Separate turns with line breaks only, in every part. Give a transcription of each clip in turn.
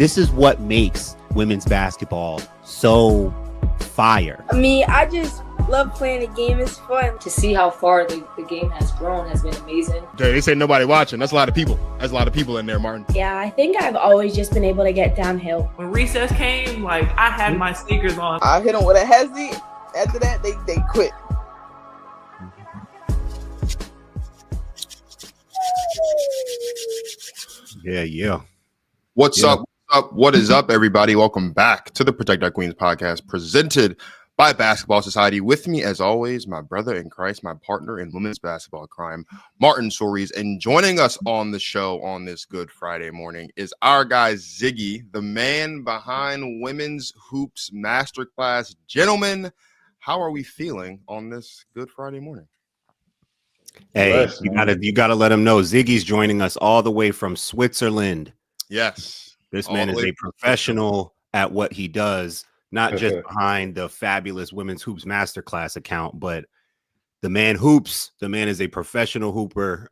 This is what makes women's basketball so fire.
I mean, I just love playing the game. It's fun.
To see how far the game has grown has been amazing.
They say nobody watching. That's a lot of people. That's a lot of people in there, Martin.
Yeah, I think I've always just been able to get downhill.
When recess came, like, I had my sneakers on.
I hit them with a hezzy. After that, they quit.
Yeah.
What's up? What is up, everybody? Welcome back to the Protect Our Queens podcast presented by Basketball Society. With me, as always, my brother in Christ, my partner in women's basketball crime, Martin Soares. And joining us on the show on this Good Friday morning is our guy, Ziggy, the man behind Women's Hoops Masterclass. Gentlemen, how are we feeling on this Good Friday morning?
Hey, you gotta let him know Ziggy's joining us all the way from Switzerland.
Yes.
This man is a professional at what he does, not just behind the fabulous Women's Hoops Masterclass account, but the man hoops. The man is a professional hooper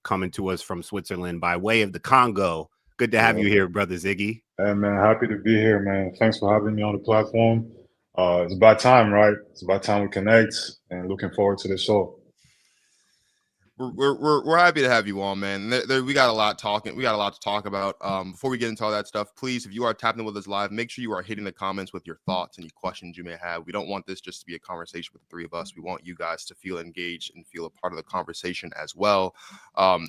coming to us from Switzerland by way of the Congo. Good to have you here, brother Ziggy.
Hey, man, happy to be here, man. Thanks for having me on the platform. It's about time, right? It's about time we connect, and looking forward to the show.
We're happy to have you on, man. We got a lot talking. We got a lot to talk about. Before we get into all that stuff, please, if you are tapping with us live, make sure you are hitting the comments with your thoughts and any questions you may have. We don't want this just to be a conversation with the three of us. We want you guys to feel engaged and feel a part of the conversation as well.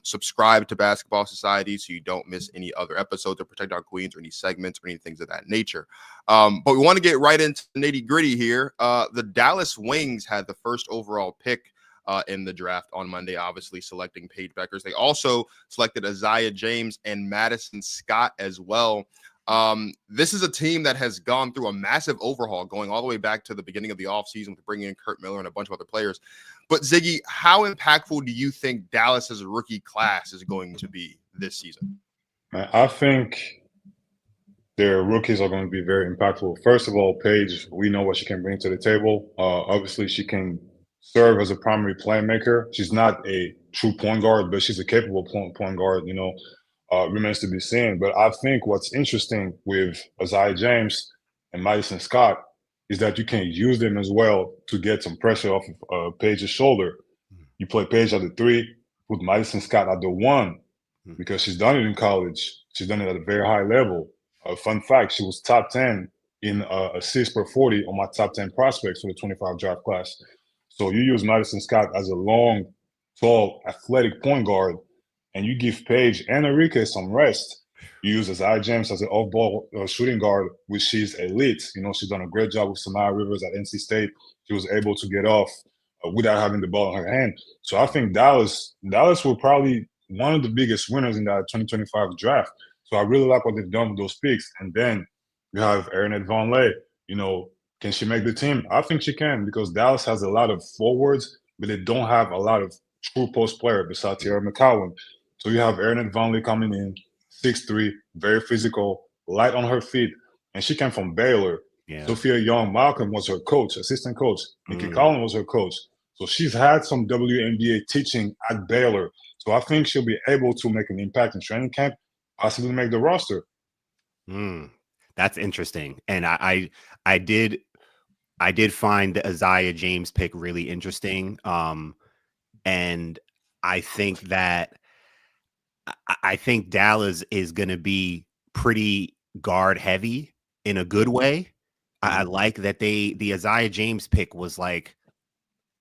Subscribe to Basketball Society so you don't miss any other episodes of Protect Our Queens or any segments or any things of that nature. But we want to get right into the nitty gritty here. The Dallas Wings had the first overall pick in the draft on Monday, obviously selecting Paige Bueckers. They also selected Isaiah James and Madison Scott as well. This is a team that has gone through a massive overhaul, going all the way back to the beginning of the offseason with bringing in Kurt Miller and a bunch of other players. But Ziggy, how impactful do you think Dallas as a rookie class is going to be this season?
I think their rookies are going to be very impactful. First of all, Paige, we know what she can bring to the table. Obviously, she can serve as a primary playmaker. She's not a true point guard, but she's a capable point guard, remains to be seen. But I think what's interesting with Isaiah James and Madison Scott is that you can use them as well to get some pressure off of Paige's shoulder. You play Paige at the 3, put Madison Scott at the 1, because she's done it in college. She's done it at a very high level. Fun fact, she was top 10 in assists per 40 on my top 10 prospects for the 25 draft class. So you use Madison Scott as a long, tall, athletic point guard, and you give Paige and Enrique some rest. You use Isaiah James as an off-ball shooting guard, which she's elite. She's done a great job with Samara Rivers at NC State. She was able to get off without having the ball in her hand. So I think Dallas were probably one of the biggest winners in that 2025 draft. So I really like what they've done with those picks. And then you have Aaron Van Ley, Can she make the team? I think she can, because Dallas has a lot of forwards, but they don't have a lot of true post player besides Tierra McCowan. So you have Erin Van Lee coming in, 6'3", very physical, light on her feet, and she came from Baylor. Yeah. Sophia Young-Malcolm was her coach, assistant coach. Nikki Collins was her coach. So she's had some WNBA teaching at Baylor. So I think she'll be able to make an impact in training camp, possibly make the roster.
That's interesting. And I did find the Isaiah James pick really interesting. And I think Dallas is going to be pretty guard heavy in a good way. I like that the Isaiah James pick was like,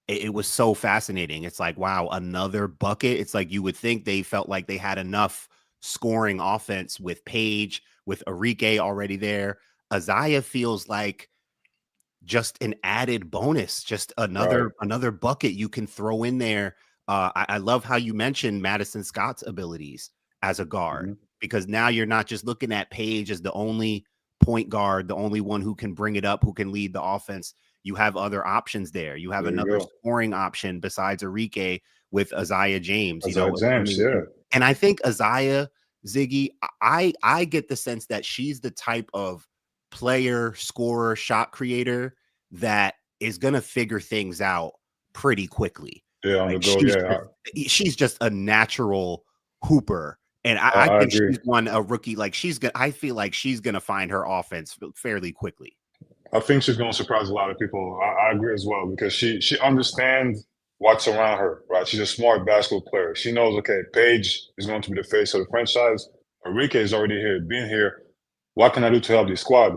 it was so fascinating. It's like, wow, another bucket. It's like you would think they felt like they had enough scoring offense with Paige, with Enrique already there. Isaiah feels like just an added bonus, just another bucket you can throw in there. I love how you mentioned Madison Scott's abilities as a guard, because now you're not just looking at Paige as the only point guard, the only one who can bring it up, who can lead the offense. You have other options there. You have another scoring option besides Enrique with Isaiah James. And I think Isaiah, Ziggy, I get the sense that she's the type of player, scorer, shot creator that is going to figure things out pretty quickly.
Yeah, on the go,
she's just a natural hooper And I
I
think
agree.
she's one a rookie. Like I feel like she's gonna find her offense fairly quickly.
I think she's going to surprise a lot of people. I agree as well because she understands what's around her, right? She's a smart basketball player. She knows, okay, Paige is going to be the face of the franchise. Enrique is already here, been here. What can I do to help this squad?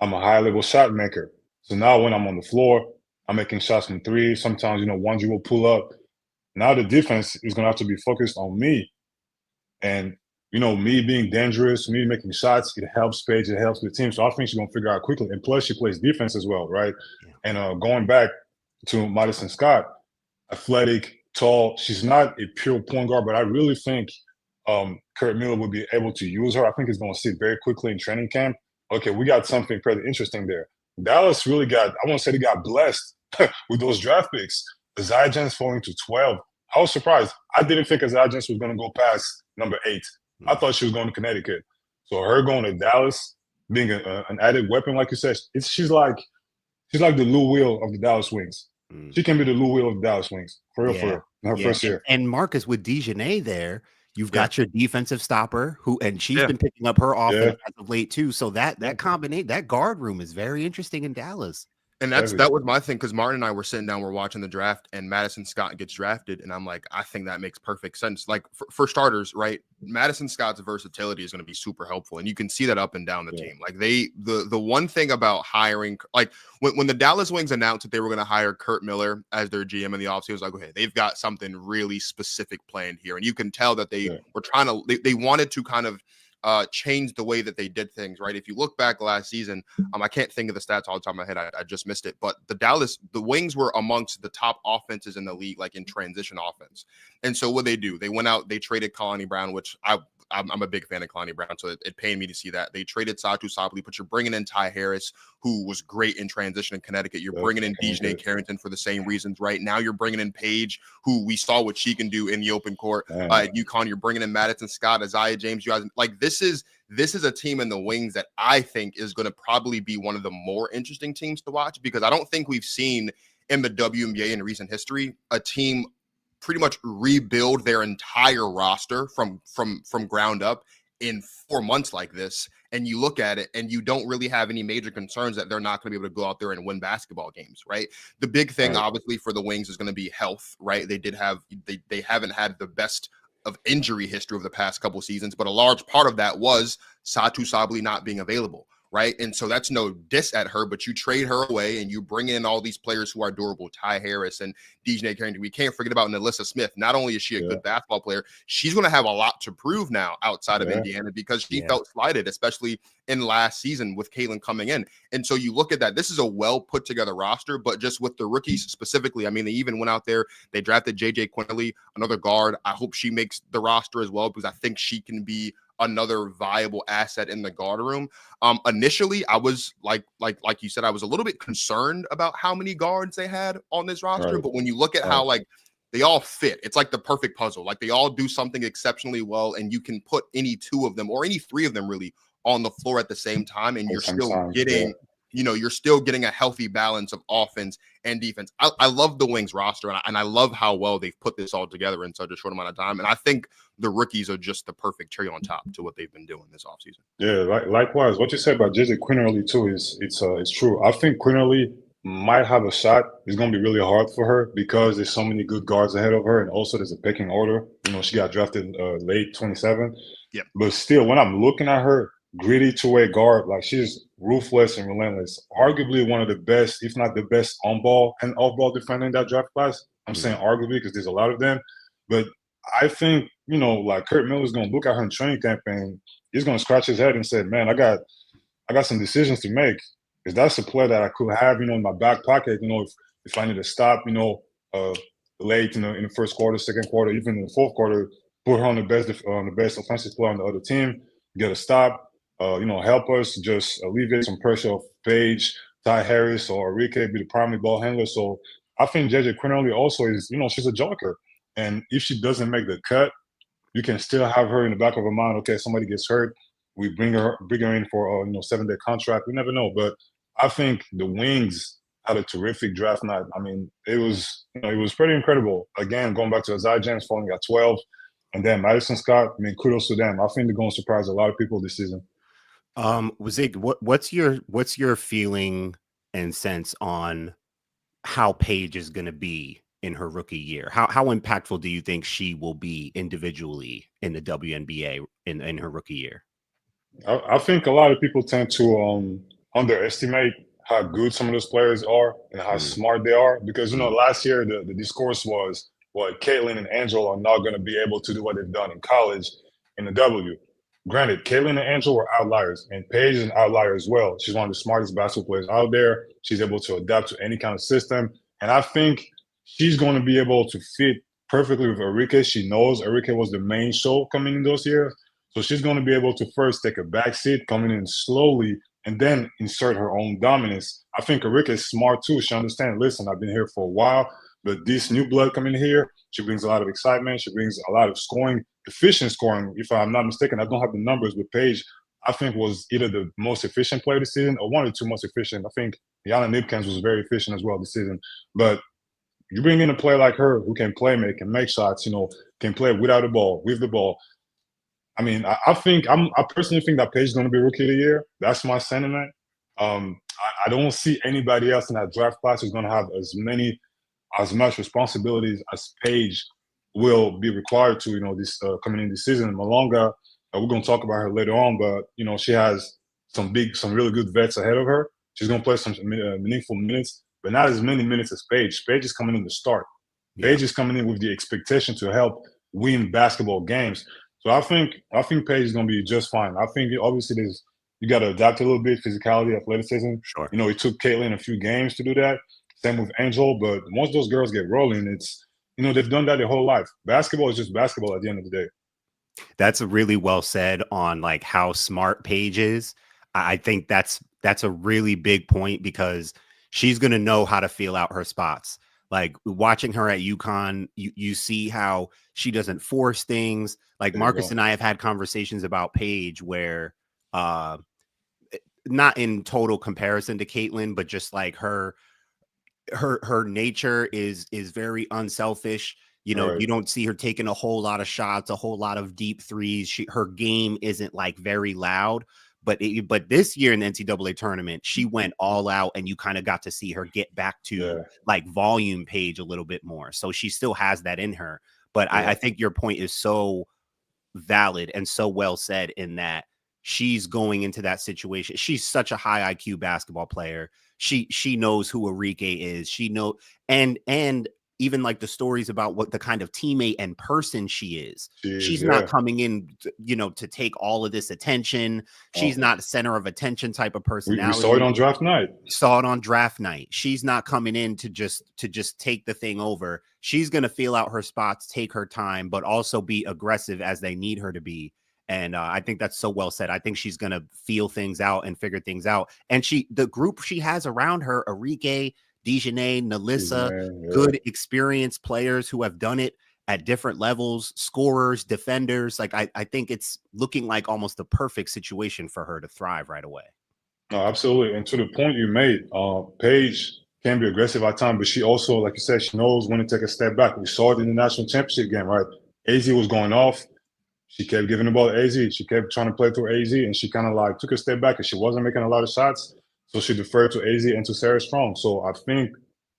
I'm a high-level shot maker. So now when I'm on the floor, I'm making shots from three. Sometimes, one dribble pull up. Now the defense is going to have to be focused on me. And, me being dangerous, me making shots, it helps Paige, it helps the team. So I think she's going to figure out quickly. And plus, she plays defense as well, right?
Yeah.
And going back to Madison Scott, athletic, tall. She's not a pure point guard, but I really think Kurt Miller would be able to use her. I think it's going to see very quickly in training camp. Okay, we got something pretty interesting there. Dallas really got, I want to say they got blessed with those draft picks. Isaiah James falling to 12. I was surprised. I didn't think Isaiah James was going to go past number 8. I thought she was going to Connecticut. So her going to Dallas, being an added weapon, like you said, she's like the Lou Will of the Dallas Wings. She can be the Lou Will of the Dallas Wings. For real, in her first year.
And Marcus, with Dejanay there, you've got your defensive stopper and she's been picking up her offense as of late too. So that combination, that guard room is very interesting in Dallas.
And that was my thing, because Martin and I were sitting down, we're watching the draft, and Madison Scott gets drafted, and I'm like, I think that makes perfect sense. Like for starters, right? Madison Scott's versatility is going to be super helpful, and you can see that up and down the team. Like the one thing about hiring, like when the Dallas Wings announced that they were going to hire Kurt Miller as their GM in the offseason, it was like, okay, they've got something really specific planned here, and you can tell that they were trying to, they wanted to kind of change the way that they did things, right? If you look back last season, I can't think of the stats all the top of my head. I just missed it. But the Wings were amongst the top offenses in the league, like in transition offense. And so what they do, they went out, they traded Kalani Brown, which I'm a big fan of Kalani Brown, so it pained me to see that. They traded Satu Sabali, but you're bringing in Ty Harris, who was great in transition in Connecticut. You're bringing in Dejanay Carrington for the same reasons, right? Now you're bringing in Paige, who we saw what she can do in the open court. At UConn, you're bringing in Madison Scott, Isaiah James. You guys, like, this is a team in the Wings that I think is going to probably be one of the more interesting teams to watch, because I don't think we've seen in the WNBA in recent history a team pretty much rebuild their entire roster from ground up in 4 months like this. And you look at it and you don't really have any major concerns that they're not going to be able to go out there and win basketball games, right? The big thing, obviously, for the Wings is going to be health, right? They haven't had the best of injury history over the past couple of seasons, but a large part of that was Satu Sabali not being available, right? And so that's no diss at her, but you trade her away and you bring in all these players who are durable, Ty Harris and Dejanay Carrington. We can't forget about Nalissa Smith. Not only is she a good basketball player, she's going to have a lot to prove now outside of Indiana, because she felt slighted, especially in last season with Caitlin coming in. And so you look at that, this is a well put together roster, but just with the rookies specifically, I mean, they even went out there, they drafted JJ Quinterly, another guard. I hope she makes the roster as well, because I think she can be another viable asset in the guard room. Initially, I was like you said, I was a little bit concerned about how many guards they had on this roster. But when you look at how like they all fit, it's like the perfect puzzle. Like they all do something exceptionally well, and you can put any 2 of them or any 3 of them really on the floor at the same time, and you're still getting you're still getting a healthy balance of offense and defense. I love the Wings roster, and I love how well they've put this all together in such a short amount of time. And I think the rookies are just the perfect cherry on top to what they've been doing this offseason.
Yeah, likewise. What you said about JJ Quinterly too it's true. I think Quinterly might have a shot. It's going to be really hard for her because there's so many good guards ahead of her, and also there's a pecking order. She got drafted late 27.
Yep.
But still, when I'm looking at her, gritty two-way guard, like she's ruthless and relentless. Arguably one of the best, if not the best, on-ball and off-ball defender in that draft class. I'm saying arguably because there's a lot of them. But I think, like Kurt Miller's going to look at her in training camp and he's going to scratch his head and say, man, I got some decisions to make. Because that's a play that I could have, in my back pocket, if I need to stop, late, in the first quarter, second quarter, even in the fourth quarter, put her on the best offensive player on the other team, get a stop. Help us just alleviate some pressure of Paige, Ty Harris, or Enrique be the primary ball handler. So I think JJ Quinterly also is, she's a joker. And if she doesn't make the cut, you can still have her in the back of her mind. Okay, somebody gets hurt, we bring her in for a 7-day contract. We never know. But I think the Wings had a terrific draft night. I mean, it was pretty incredible. Again, going back to Isaiah James falling at 12. And then Madison Scott, I mean, kudos to them. I think they're going to surprise a lot of people this season.
Zig, what's your feeling and sense on how Paige is going to be in her rookie year? How impactful do you think she will be individually in the WNBA in her rookie year?
I think a lot of people tend to underestimate how good some of those players are and how smart they are. Because, last year the discourse was, well, Caitlin and Angel are not going to be able to do what they've done in college in the W. Granted, Caitlin and Angel were outliers, and Paige is an outlier as well. She's one of the smartest basketball players out there. She's able to adapt to any kind of system. And I think she's going to be able to fit perfectly with Arike. She knows Arike was the main show coming in those years. So she's going to be able to first take a back seat, coming in slowly, and then insert her own dominance. I think Arike is smart too. She understands, listen, I've been here for a while, but this new blood coming here, she brings a lot of excitement. She brings a lot of scoring, efficient scoring. If I'm not mistaken, I don't have the numbers, but Paige, I think, was either the most efficient player this season or one of the two most efficient. I think Yana Nipkins was very efficient as well this season. But you bring in a player like her who can play make, can make shots, can play without the ball, with the ball. I mean, I personally think that Paige is going to be Rookie of the Year. That's my sentiment. I don't see anybody else in that draft class who's going to have as much responsibilities as Paige will be required to. This coming in this season. Malonga, we're going to talk about her later on, but she has some really good vets ahead of her. She's going to play some meaningful minutes, but not as many minutes as Paige. Paige is coming in to start. Paige is coming in with the expectation to help win basketball games. So I think Paige is going to be just fine. I think obviously you got to adapt a little bit, physicality, athleticism.
Sure.
It took Caitlin a few games to do that. Same with Angel, but once those girls get rolling, it's they've done that their whole life. Basketball is just basketball at the end of the day.
That's really well said on like how smart Paige is. I think that's a really big point because she's going to know how to feel out her spots. Like watching her at UConn, you see how she doesn't force things. Like Marcus and I have had conversations about Paige where, not in total comparison to Caitlin, but just like her nature is very unselfish.
Right.
You don't see her taking a whole lot of shots, a whole lot of deep threes. Her game isn't like very loud. But this year in the NCAA tournament, she went all out, and you kind of got to see her get back to like volume Paige a little bit more. So she still has that in her. But I think your point is so valid and so well said in that she's going into that situation. She's such a high IQ basketball player. She knows who Arike is. She knows and even like the stories about what the kind of teammate and person she is. She's not coming in, to take all of this attention. She's not center of attention type of personality.
We saw it on draft night.
She's not coming in to just take the thing over. She's going to feel out her spots, take her time, but also be aggressive as they need her to be. And I think that's so well said. I think she's going to feel things out and figure things out. And the group she has around her, Arike, Dejanay, Nalissa, good experienced players who have done it at different levels, scorers, defenders. Like I think it's looking like almost the perfect situation for her to thrive right away.
No, absolutely. And to the point you made, Paige can be aggressive at times, but she also, like you said, she knows when to take a step back. We saw it in the national championship game, right? AZ was going off. She kept giving the ball to AZ. She kept trying to play through AZ, and she kind of like took a step back, and she wasn't making a lot of shots. So she deferred to AZ and to Sarah Strong. So I think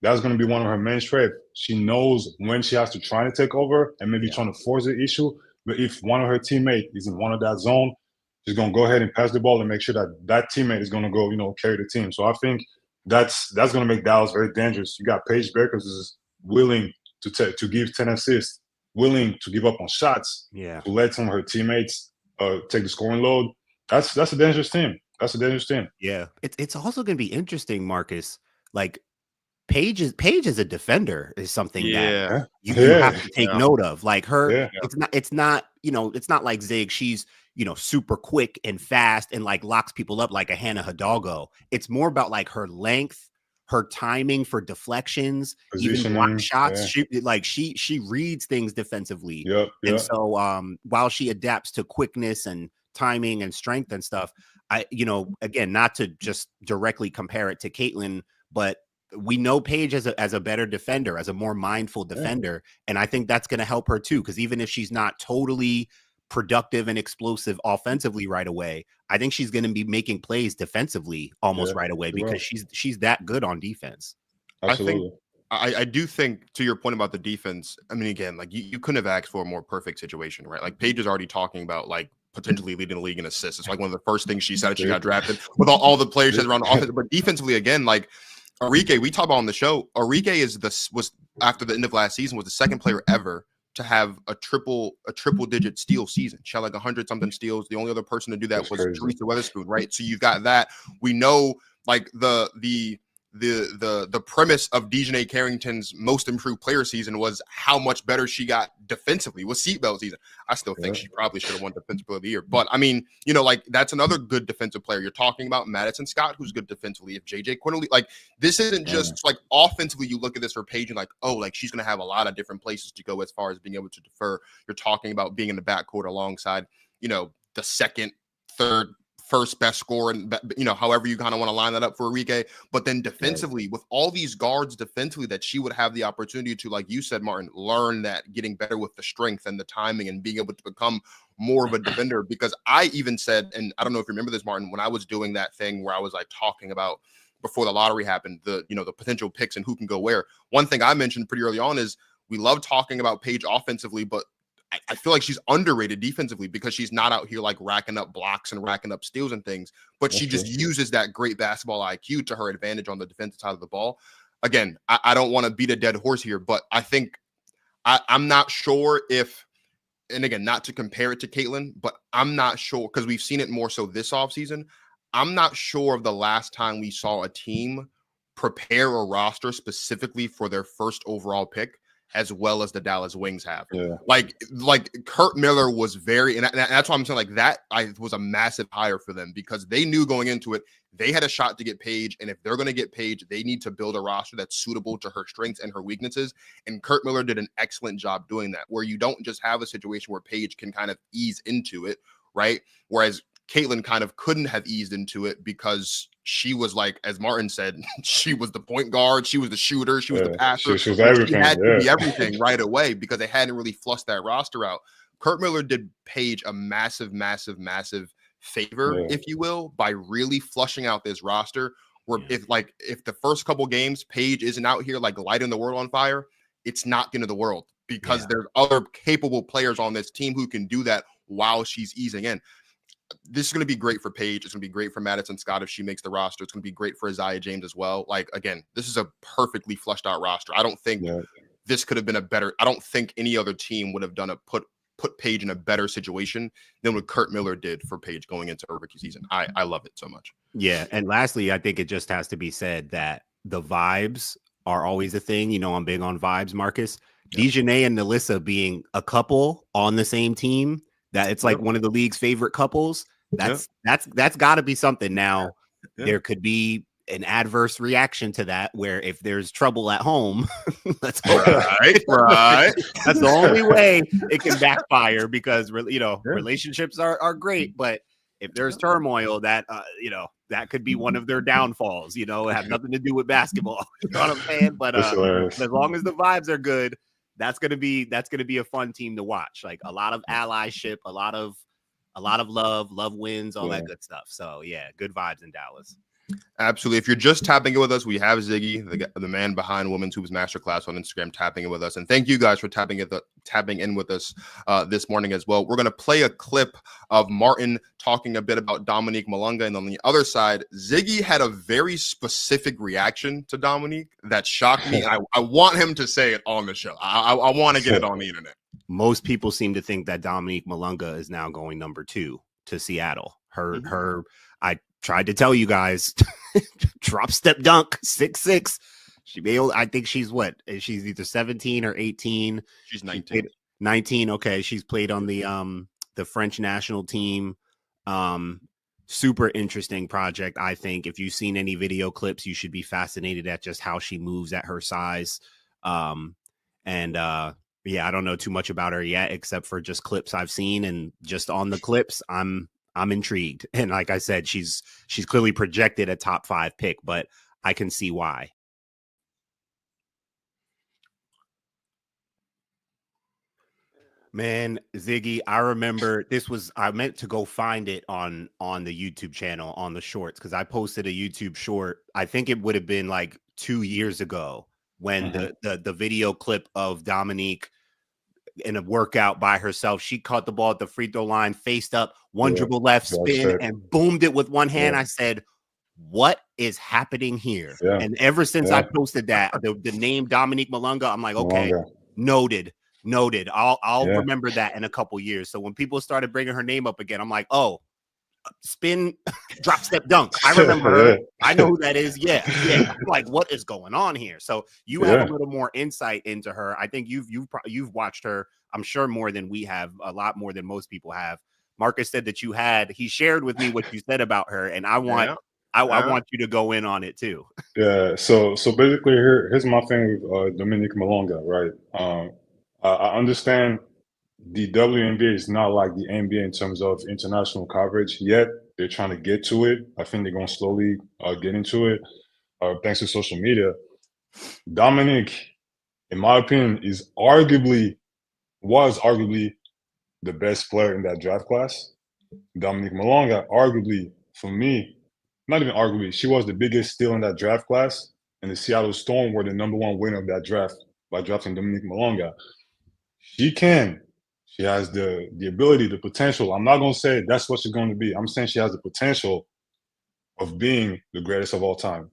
that's going to be one of her main strengths. She knows when she has to try to take over and maybe trying to force the issue. But if one of her teammates is in one of that zone, she's going to go ahead and pass the ball and make sure that teammate is going to go, carry the team. So I think that's going to make Dallas very dangerous. You got Paige Beckers is willing to give 10 assists, willing to give up on shots, to let some of her teammates take the scoring load. That's a dangerous team. That's a dangerous team.
Yeah. It's also going to be interesting, Marcus. Like Paige as a defender is something that you have to take note of. Like her, it's not like Zig. She's, super quick and fast and like locks people up like a Hannah Hidalgo. It's more about like her length, her timing for deflections, even block shots. She reads things defensively. And so while she adapts to quickness and timing and strength and stuff, again, not to just directly compare it to Caitlin, but we know Paige as a better defender, as a more mindful defender. And I think that's going to help her too. Because even if she's not totally productive and explosive offensively right away, I think she's going to be making plays defensively almost right away because she's that good on defense.
Absolutely.
I do think, to your point about the defense, I mean, again, like you couldn't have asked for a more perfect situation, right? Like Paige is already talking about like potentially leading the league in assists. It's like one of the first things she said that she got drafted with all the players she has around the offense. But defensively, again, like Arike, we talked about on the show, Arike was after the end of last season was the second player ever to have a triple digit steal season. She had like 100-something steals. The only other person to do that was Teresa Weatherspoon, right? So you've got that. We know like the premise of Dejanay Carrington's most improved player season was how much better she got defensively with seatbelt season. I still think she probably should have won defensive player of the year, but I mean, you know, like that's another good defensive player. You're talking about Madison Scott, who's good defensively. If JJ Quinterly, like this isn't just like offensively. You look at this for Paige and like, oh, like she's going to have a lot of different places to go as far as being able to defer. You're talking about being in the backcourt alongside, you know, the second, third, first best scorer, and you know, however you kind of want to line that up for Arike. But then defensively, with all these guards defensively, that she would have the opportunity to, like you said, Martin, learn that, getting better with the strength and the timing and being able to become more of a defender. Because I even said, and I don't know if you remember this, Martin, when I was doing that thing where I was like talking about before the lottery happened, the potential picks and who can go where. One thing I mentioned pretty early on is we love talking about Paige offensively, but I feel like she's underrated defensively because she's not out here like racking up blocks and racking up steals and things, but she just uses that great basketball IQ to her advantage on the defensive side of the ball. Again, I don't want to beat a dead horse here, but I think I'm not sure if, and again, not to compare it to Caitlin, but I'm not sure because we've seen it more so this offseason. I'm not sure of the last time we saw a team prepare a roster specifically for their first overall pick as well as the Dallas Wings have. Like Kurt Miller was very, and that's why I'm saying like that was a massive hire for them because they knew going into it, they had a shot to get Paige. And if they're going to get Paige, they need to build a roster that's suitable to her strengths and her weaknesses. And Kurt Miller did an excellent job doing that, where you don't just have a situation where Paige can kind of ease into it, right? Whereas Caitlin kind of couldn't have eased into it because she was like, as Martin said, she was the point guard, she was the shooter, she was the passer.
She was everything.
She had to be everything right away because they hadn't really flushed that roster out. Kurt Miller did Paige a massive favor, if you will, by really flushing out this roster. Where if the first couple games Paige isn't out here like lighting the world on fire, it's not the end of the world because there's other capable players on this team who can do that while she's easing in. This is going to be great for Paige. It's going to be great for Madison Scott if she makes the roster. It's going to be great for Isaiah James as well. Like, again, this is a perfectly fleshed out roster. I don't think this could have been I don't think any other team would have done put Paige in a better situation than what Kurt Miller did for Paige going into her rookie season. I love it so much.
Yeah. And lastly, I think it just has to be said that the vibes are always a thing. You know, I'm big on vibes, Marcus. Dejanay and Nalissa being a couple on the same team, that it's like one of the league's favorite couples. That's got to be something. Now, there could be an adverse reaction to that, where if there's trouble at home, let's hope. Right. That's the only way it can backfire because relationships are great, but if there's turmoil, that that could be one of their downfalls. It have nothing to do with basketball. You know what I'm saying? But as long as the vibes are good, that's gonna be a fun team to watch. Like a lot of allyship, a lot of love wins, all that good stuff. So yeah, good vibes in Dallas.
Absolutely. If you're just tapping in with us, we have Ziggy, the man behind Women's Hoops Masterclass on Instagram, tapping in with us. And thank you guys for tapping in with us this morning as well. We're going to play a clip of Martin talking a bit about Dominique Malonga. And on the other side, Ziggy had a very specific reaction to Dominique that shocked me. I want him to say it on the show. I want to get it on the internet.
Most people seem to think that Dominique Malonga is now going number 2 to Seattle. I tried to tell you guys, drop step dunk, 6'6". I think she's she's either 17 or 18.
She's 19.
19. Okay. She's played on the French national team. Super interesting project. I think if you've seen any video clips, you should be fascinated at just how she moves at her size. I don't know too much about her yet, except for just clips I've seen, and just on the clips, I'm intrigued. And like I said, she's clearly projected a top 5 pick, but I can see why. Man, Ziggy, I remember I meant to go find it on the YouTube channel on the shorts because I posted a YouTube short. I think it would have been like 2 years ago when the video clip of Dominique in a workout by herself. She caught the ball at the free throw line, faced up, one dribble left, spin, and boomed it with one hand. I said, what is happening here? And ever since I posted that, the name Dominique Malonga, I'm like, okay, noted. I'll remember that in a couple years. So when people started bringing her name up again, I'm like, oh, spin, drop, step, dunk. I remember her. I know who that is. Yeah. I'm like, what is going on here? So you have a little more insight into her. I think you've watched her, I'm sure, more than we have, a lot more than most people have. Marcus said that he shared with me what you said about her, and I want you to go in on it too.
Yeah. So basically, here's my thing with Dominique Malonga, right? I understand the WNBA is not like the NBA in terms of international coverage yet. They're trying to get to it. I think they're going to slowly get into it thanks to social media. Dominique, in my opinion, was arguably the best player in that draft class. Dominique Malonga, arguably, for me, not even arguably, she was the biggest steal in that draft class. And the Seattle Storm were the #1 winner of that draft by drafting Dominique Malonga. She has the ability, the potential. I'm not going to say that's what she's going to be. I'm saying she has the potential of being the greatest of all time.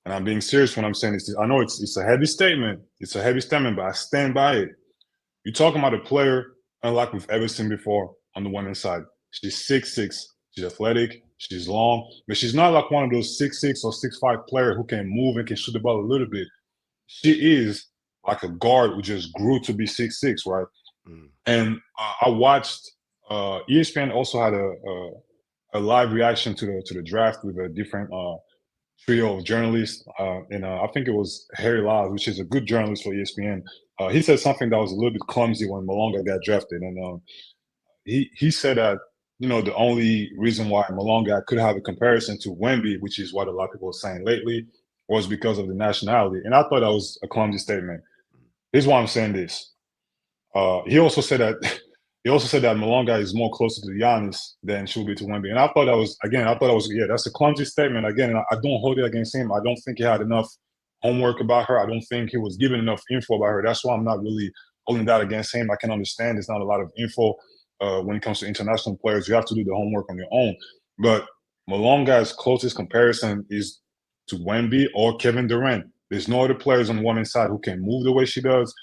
And I'm being serious when I'm saying this. I know it's a heavy statement. It's a heavy statement, but I stand by it. You're talking about a player unlike we've ever seen before on the women's side. She's 6'6". She's athletic. She's long. But she's not like one of those 6'6" or 6'5" players who can move and can shoot the ball a little bit. She is like a guard who just grew to be 6'6", right? And I watched ESPN also had a live reaction to the draft with a different trio of journalists, and I think it was Harry Lyles, which is a good journalist for ESPN. He said something that was a little bit clumsy when Malonga got drafted, and he said that the only reason why Malonga could have a comparison to Wemby, which is what a lot of people are saying lately, was because of the nationality, and I thought that was a clumsy statement. Here's why I'm saying this. He also said that Malonga is more closer to Giannis than she'll be to Wemby. And I thought that was that's a clumsy statement. Again, I don't hold it against him. I don't think he had enough homework about her. I don't think he was given enough info about her. That's why I'm not really holding that against him. I can understand there's not a lot of info when it comes to international players. You have to do the homework on your own. But Malonga's closest comparison is to Wemby or Kevin Durant. There's no other players on the women's side who can move the way she does.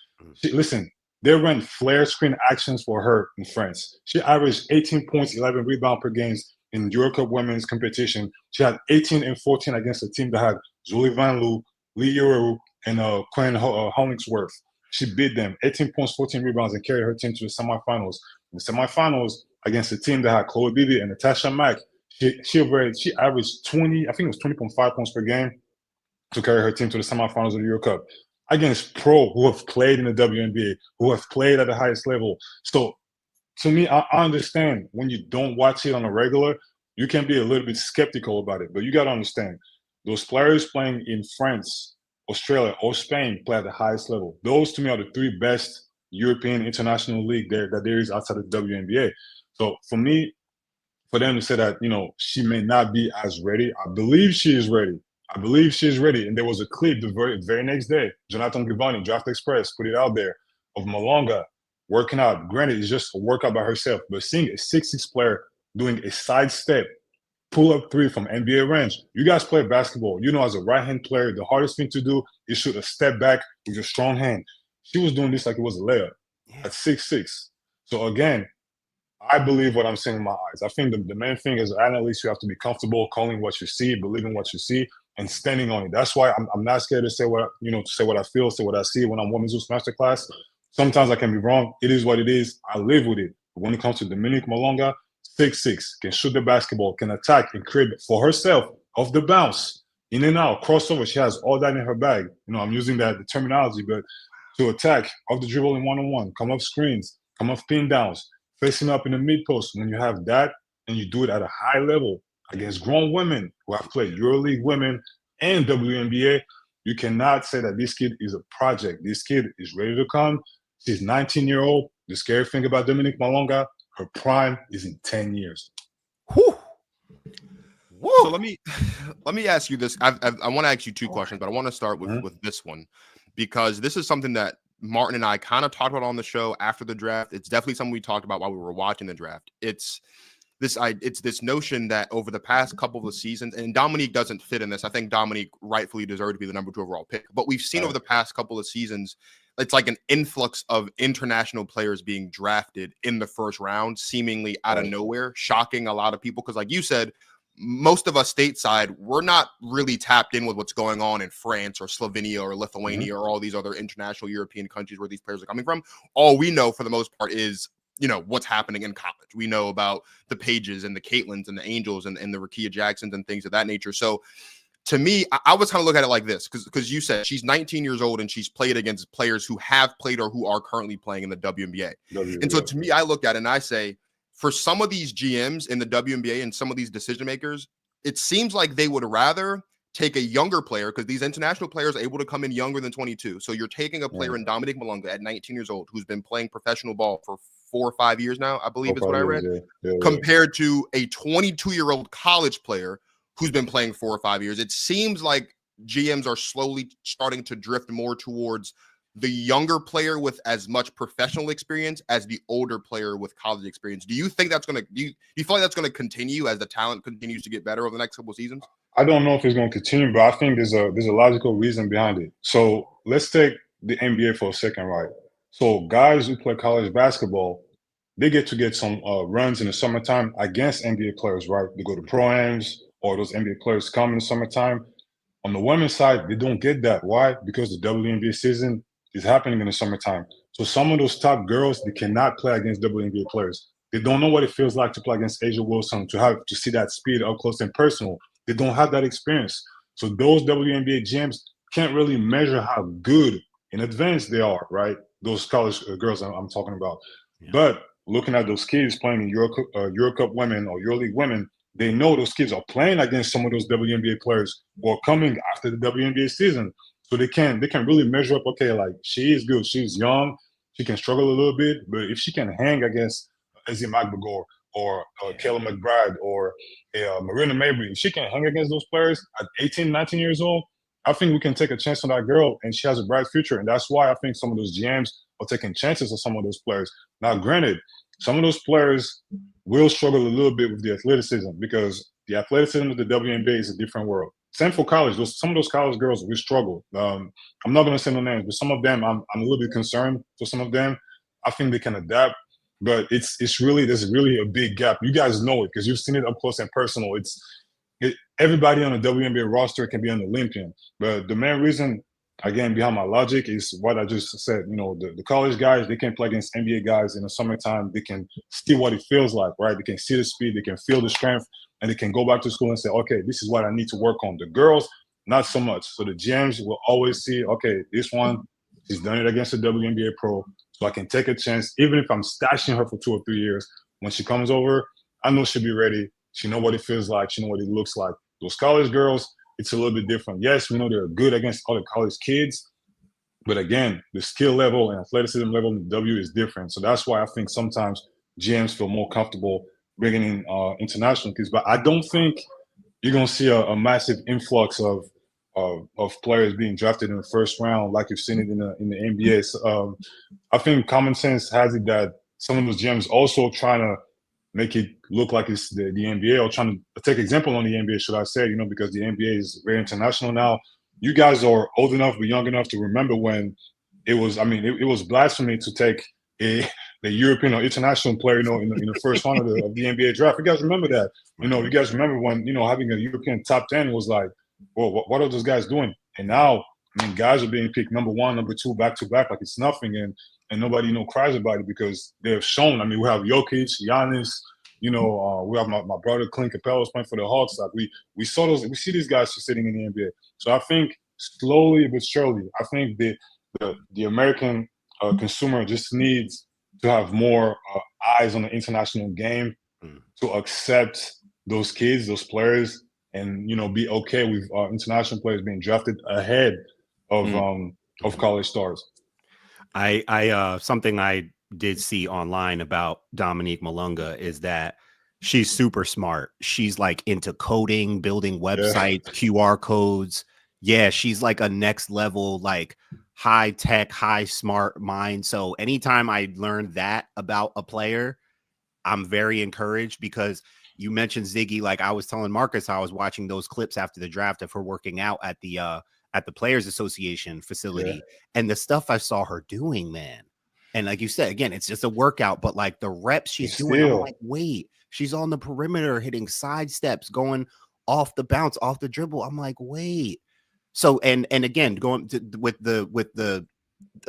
Listen, they ran flare screen actions for her in France. She averaged 18 points, 11 rebounds per game in Euro Cup women's competition. She had 18 and 14 against a team that had Julie Van Loo, Lee Euro, and Quinn Hollingsworth. She beat them 18 points, 14 rebounds, and carried her team to the semifinals. In the semifinals, against a team that had Chloe Beebe and Natasha Mack, she averaged 20, I think it was 20.5 points per game to carry her team to the semifinals of the Euro Cup. Against pro who have played in the WNBA, who have played at the highest level. So to me, I understand when you don't watch it on a regular, you can be a little bit skeptical about it. But you got to understand, those players playing in France, Australia, or Spain play at the highest level. Those to me are the 3 best European international league that there is outside of the WNBA. So for me, for them to say that, she may not be as ready, I believe she is ready. And there was a clip the very next day. Jonathan Givani, Draft Express, put it out there of Malonga working out. Granted, it's just a workout by herself, but seeing a 6'6" player doing a sidestep, pull-up 3 from NBA range. You guys play basketball. As a right-hand player, the hardest thing to do is shoot a step back with your strong hand. She was doing this like it was a layup at 6'6". So again, I believe what I'm seeing in my eyes. I think the main thing as an analyst, you have to be comfortable calling what you see, believing what you see, and standing on it. That's why I'm not scared to say what I feel, say what I see when I'm Women's Zeus Masterclass. Sometimes I can be wrong. It is what it is. I live with it. But when it comes to Dominique Malonga, 6'6", can shoot the basketball, can attack and create for herself off the bounce, in and out, crossover. She has all that in her bag. I'm using the terminology, but to attack off the dribble in one-on-one, come off screens, come off pin downs, facing up in the mid post. When you have that and you do it at a high level against grown women who have played EuroLeague women and WNBA, you cannot say that this kid is a project. This kid is ready to come. She's 19-year-old. The scary thing about Dominique Malonga, her prime is in 10 years.
Whew. Woo.
So let me ask you this. I want to ask you two questions, but I want to start with this one, because this is something that Martin and I kind of talked about on the show after the draft. It's definitely something we talked about while we were watching the draft. It's this notion that over the past couple of seasons, and Dominique doesn't fit in this. I think Dominique rightfully deserved to be the number 2 overall pick, but we've seen over the past couple of seasons, it's like an influx of international players being drafted in the first round, seemingly out of nowhere, shocking a lot of people. Because like you said, most of us stateside, we're not really tapped in with what's going on in France or Slovenia or Lithuania or all these other international European countries where these players are coming from. All we know for the most part is, what's happening in college. We know about the Pages and the Caitlins and the Angels and the Rakia Jacksons and things of that nature. So to me, I was kind of looking at it like this, because you said she's 19 years old and she's played against players who have played or who are currently playing in the WNBA. And so to me, I look at it and I say, for some of these GMs in the WNBA and some of these decision makers, it seems like they would rather take a younger player, because these international players are able to come in younger than 22. So you're taking a player in Dominique Malonga at 19 years old who's been playing professional ball for 4 or 5 years now, I believe is what I read, compared to a 22-year-old college player who's been playing 4 or 5 years. It seems like GMs are slowly starting to drift more towards the younger player with as much professional experience as the older player with college experience. Do you think that's going to, do you feel like that's going to continue as the talent continues to get better over the next couple of seasons?
I don't know if it's going to continue, but I think there's a logical reason behind it. So let's take the NBA for a second, right? So guys who play college basketball, they get some runs in the summertime against NBA players, right? They go to pro-ams, or those NBA players come in the summertime. On the women's side, they don't get that. Why? Because the WNBA season is happening in the summertime. So some of those top girls, they cannot play against WNBA players. They don't know what it feels like to play against Asia Wilson, to see that speed up close and personal. They don't have that experience. So those WNBA GMs can't really measure how good in advance they are, right? Those college girls I'm talking about. Yeah. But looking at those kids playing in Euro Cup women or EuroLeague women, they know those kids are playing against some of those WNBA players who are coming after the WNBA season. So they can really measure up, okay, like she is good, she's young, she can struggle a little bit, but if she can hang against Izzy Magbagor or Kayla McBride or Marina Mabry, if she can hang against those players at 18, 19 years old, I think we can take a chance on that girl, and she has a bright future. And that's why I think some of those GMs are taking chances on some of those players. Now, granted, some of those players will struggle a little bit with the athleticism, because the athleticism of the WNBA is a different world. Same for college. Some of those college girls will struggle. I'm not going to say no names, but some of them, I'm a little bit concerned for some of them. I think they can adapt, but there's really a big gap. You guys know it because you've seen it up close and personal. Everybody on the WNBA roster can be an Olympian, but the main reason, again, behind my logic is what I just said. The college guys, they can play against NBA guys in the summertime. They can see what it feels like, right? They can see the speed, they can feel the strength, and they can go back to school and say, okay, this is what I need to work on. The girls, not so much. So the GMs will always see, okay, this one, she's done it against a WNBA pro, so I can take a chance. Even if I'm stashing her for 2 or 3 years, when she comes over, I know she'll be ready. She know what it feels like. She know what it looks like. Those college girls, it's a little bit different. Yes, we know they're good against other college kids, but again, the skill level and athleticism level in the W is different. So that's why I think sometimes GMs feel more comfortable bringing in international kids. But I don't think you're going to see a massive influx of players being drafted in the first round like you've seen it in the NBA. So, I think common sense has it that some of those GMs also trying to make it look like it's the NBA, or trying to take example on the NBA, should I say, because the NBA is very international now. You guys are old enough but young enough to remember when it was blasphemy to take the European or international player, in the first round of the NBA draft. You guys remember that? You guys remember when, having a European top 10 was like, well, what are those guys doing? And now, guys are being picked number 1, number 2, back to back like it's nothing, and nobody cries about it because they've shown. We have Jokic, Giannis, we have my brother Clint Capela's playing for the Hawks. Like we see these guys sitting in the NBA. So I think slowly but surely, I think the American consumer just needs to have more eyes on the international game to accept those kids, those players, and be okay with international players being drafted ahead of college stars.
Something I did see online about Dominique Malonga is that she's super smart. She's like into coding, building websites, QR codes. Yeah, she's like a next level, like high tech, high smart mind. So anytime I learned that about a player, I'm very encouraged because you mentioned Ziggy. Like I was telling Marcus, I was watching those clips after the draft of her working out at the Players Association facility, and the stuff I saw her doing, man. And like you said, again, it's just a workout, but like the reps she's doing, I'm like, wait, she's on the perimeter hitting side steps, going off the bounce, off the dribble. I'm like, wait. So and again, going to, with the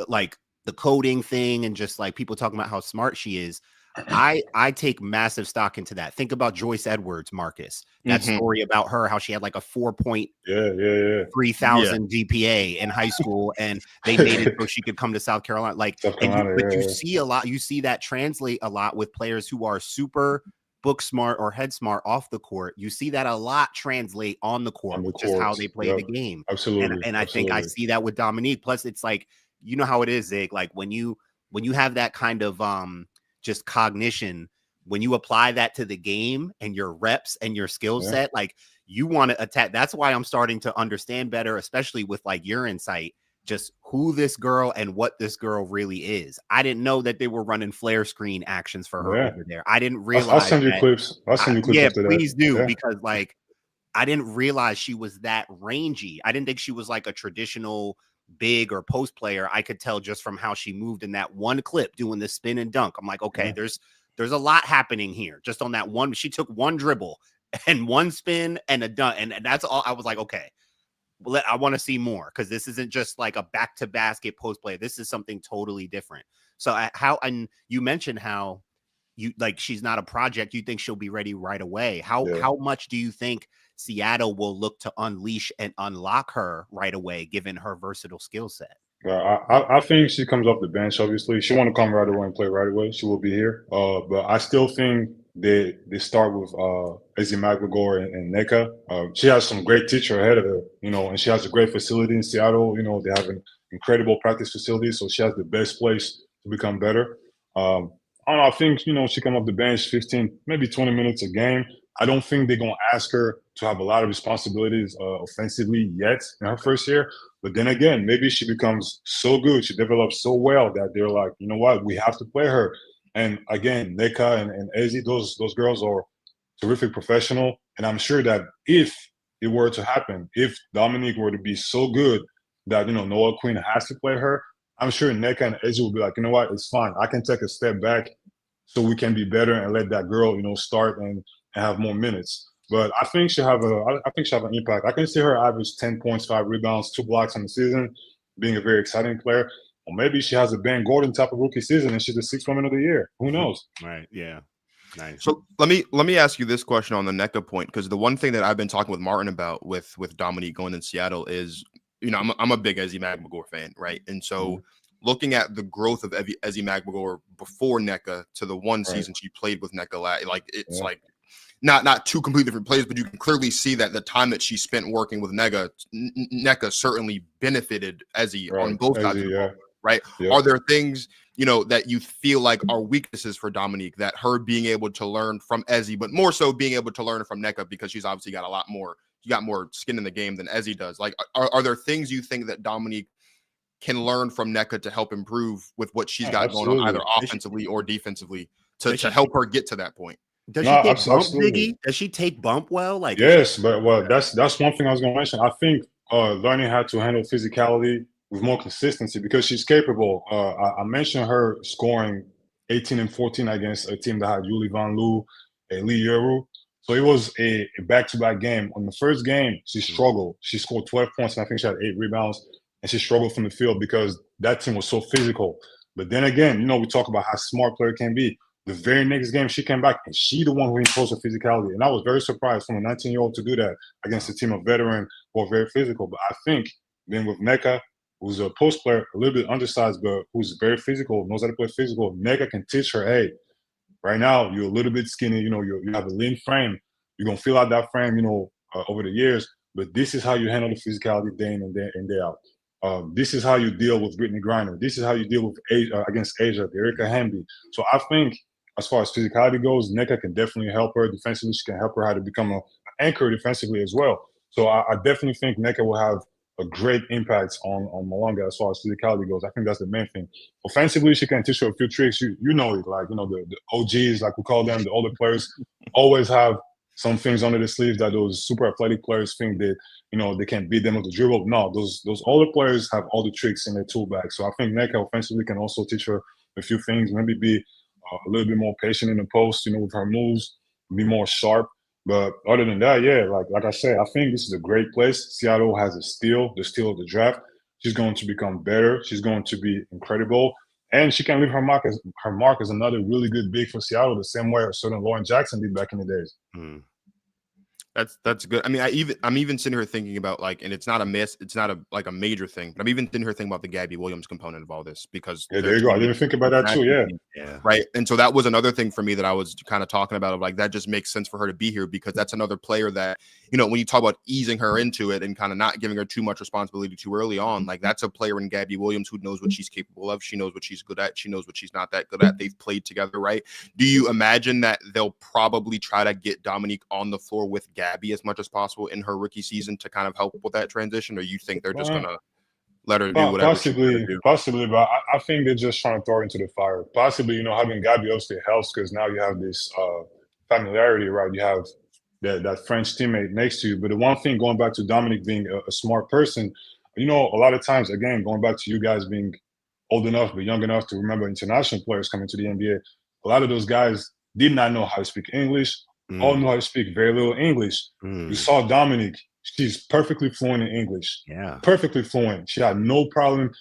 like the coding thing and just like people talking about how smart she is. I take massive stock into that. Think about Joyce Edwards, Marcus. That story about her, how she had like a 4.3000 GPA in high school, and they made it so she could come to South Carolina. Like, you see a lot. You see that translate a lot with players who are super book smart or head smart off the court. You see that a lot translate on the court, which is how they play the game.
Absolutely.
And I think I see that with Dominique. Plus, it's like, you know how it is, Zig. Like when you have that kind of just cognition, when you apply that to the game and your reps and your skill set, like you want to attack. That's why I'm starting to understand better, especially with like your insight, just who this girl and what this girl really is. I didn't know that they were running flare screen actions for her over there. I didn't realize.
I'll send you clips. I'll send you clips after that.
Please do, because like I didn't realize she was that rangy. I didn't think she was like a traditional big or post player. I could tell just from how she moved in that one clip doing the spin and dunk. I'm like, okay, there's a lot happening here just on that one. She took one dribble and one spin and a dunk, and that's all. I was like, okay, well, I want to see more, because this isn't just like a back to basket post play. This is something totally different. So and you mentioned how you like she's not a project. You think she'll be ready right away. How much do you think Seattle will look to unleash and unlock her right away, given her versatile skill set?
I think she comes off the bench. Obviously, she want to come right away and play right away. She will be here. But I still think they start with Izzy McGregor and Nneka. She has some great teacher ahead of her, and she has a great facility in Seattle. They have an incredible practice facility, so she has the best place to become better. I don't know. I think she come off the bench 15, maybe 20 minutes a game. I don't think they're gonna ask her to have a lot of responsibilities offensively yet in her first year. But then again, maybe she becomes so good, she develops so well that they're like, you know what, we have to play her. And again, Nneka and Ezzy, those girls are terrific professional. And I'm sure that if it were to happen, if Dominique were to be so good that Noah Quinn has to play her, I'm sure Nneka and Ezzy will be like, you know what, it's fine. I can take a step back so we can be better and let that girl, start and have more minutes. But I think she'll have an impact. I can see her average 10 points, 5 rebounds, 2 blocks on the season, being a very exciting player. Or maybe she has a Ben Gordon type of rookie season and she's the 6th woman of the year. Who knows?
Right. Yeah. Nice.
So let me ask you this question on the Nneka point, because the one thing that I've been talking with Martin about with Dominique going in Seattle is, I'm a big Ezzy McGregor fan, right? And so looking at the growth of Ezzy McGregor before Nneka to the one season she played with Nneka, like it's like not two completely different plays, but you can clearly see that the time that she spent working with Nneka certainly benefited Ezzy on both sides of the ball, right? Yeah. Are there things, that you feel like are weaknesses for Dominique, that her being able to learn from Ezzy, but more so being able to learn from Nneka, because she's obviously got more skin in the game than Ezzy does? Like, are there things you think that Dominique can learn from Nneka to help improve with what she's got going on, either offensively or defensively, to help her get to that point?
Does she take bump, Ziggy? Does she take bump well? Like,
yes, but that's one thing I was going to mention. I think learning how to handle physicality with more consistency, because she's capable. I mentioned her scoring 18 and 14 against a team that had Yuli Van Loo and Lee Yeru. So it was a back-to-back game. On the first game, she struggled. She scored 12 points, and I think she had 8 rebounds, and she struggled from the field because that team was so physical. But then again, we talk about how smart player can be. The very next game, she came back, and she the one who imposed her physicality. And I was very surprised from a 19-year-old to do that against a team of veterans who are very physical. But I think then with Nneka, who's a post player, a little bit undersized, but who's very physical, knows how to play physical, Nneka can teach her, hey, right now you're a little bit skinny, you have a lean frame. You're going to fill out that frame, over the years. But this is how you handle the physicality day in and day out. This is how you deal with Brittany Griner. This is how you deal with against Asia, Erica Hamby. So I think as far as physicality goes, Nneka can definitely help her defensively. She can help her how to become an anchor defensively as well. So I definitely think Nneka will have a great impact on Malonga as far as physicality goes. I think that's the main thing. Offensively, she can teach her a few tricks. You know it, like, the OGs, like we call them, the older players, always have some things under the sleeves that those super athletic players think that, they can beat them with the dribble. No, those older players have all the tricks in their tool bag. So I think Nneka offensively can also teach her a few things, maybe be a little bit more patient in the post, with her moves, be more sharp. But other than that, yeah, like I said, I think this is a great place. Seattle has the steal of the draft. She's going to become better. She's going to be incredible. And she can leave her mark as another really good big for Seattle, the same way a certain Lauren Jackson did back in the days.
That's good. I mean, I'm even sitting here thinking about, like, and it's not a miss, it's not a major thing, but I'm even sitting here thinking about the Gabby Williams component of all this, because
there you go. I didn't think about that too.
Yeah. Right. And so that was another thing for me that I was kind of talking about, of like, that just makes sense for her to be here, because that's another player that, when you talk about easing her into it and kind of not giving her too much responsibility too early on, like, that's a player in Gabby Williams who knows what she's capable of. She knows what she's good at. She knows what she's not that good at. They've played together, right? Do you imagine that they'll probably try to get Dominique on the floor with Gabby as much as possible in her rookie season to kind of help with that transition, or you think they're just gonna let her do whatever
possibly, but I think they're just trying to throw her into the fire. Possibly, having Gabby obviously helps, because now you have this familiarity, right? You have that French teammate next to you. But the one thing, going back to Dominique being a smart person, a lot of times, again, going back to you guys being old enough but young enough to remember international players coming to the NBA, a lot of those guys did not know how to speak English. All know how to speak very little English. You saw Dominique. She's perfectly fluent in English.
Yeah.
Perfectly fluent. She had no problem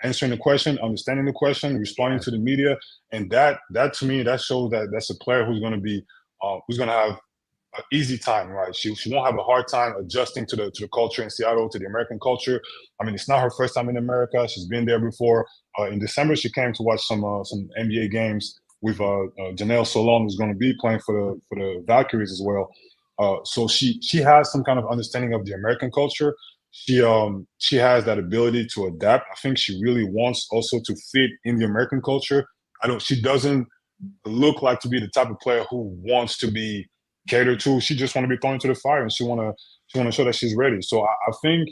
answering the question, understanding the question, responding to the media. And that to me, that shows that that's a player who's going to be, who's going to have an easy time, right? She won't have a hard time adjusting to the culture in Seattle, to the American culture. I mean, it's not her first time in America. She's been there before. In December, she came to watch some NBA games with Janelle Solon, who's going to be playing for the Valkyries as well. So she has some kind of understanding of the American culture. She has that ability to adapt. I think she really wants also to fit in the American culture. She doesn't look like to be the type of player who wants to be catered to. She just want to be thrown into the fire, and she want to show that she's ready. So I think,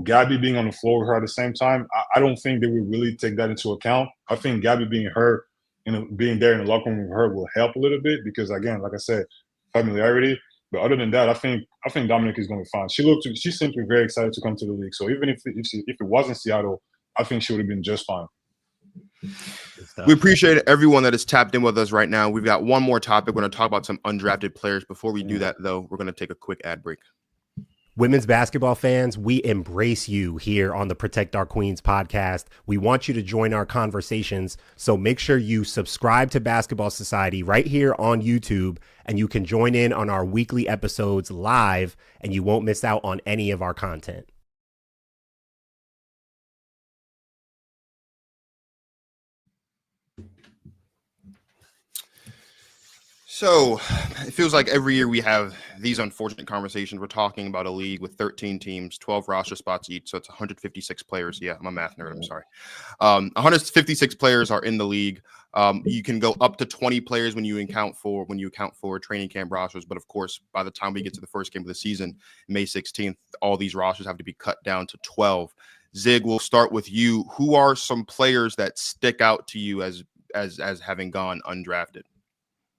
Gabby being on the floor with her at the same time, I don't think they would really take that into account. I think Gabby being being there in the locker room with her will help a little bit, because, again, like I said, familiarity. But other than that, I think Dominique is going to be fine. She seemed to be very excited to come to the league. So even if it wasn't Seattle, I think she would have been just fine.
We appreciate everyone that is tapped in with us right now. We've got one more topic. We're going to talk about some undrafted players. Before we do that, though, we're going to take a quick ad break.
Women's basketball fans, we embrace you here on the Protect Our Queens podcast. We want you to join our conversations, so make sure you subscribe to Basketball Society right here on YouTube, and you can join in on our weekly episodes live, and you won't miss out on any of our content.
So it feels like every year we have these unfortunate conversations. We're talking about a league with 13 teams, 12 roster spots each. So it's 156 players. Yeah, I'm a math nerd. I'm sorry. 156 players are in the league. You can go up to 20 players when you account for training camp rosters. But of course, by the time we get to the first game of the season, May 16th, all these rosters have to be cut down to 12. Zig, we'll start with you. Who are some players that stick out to you as having gone undrafted?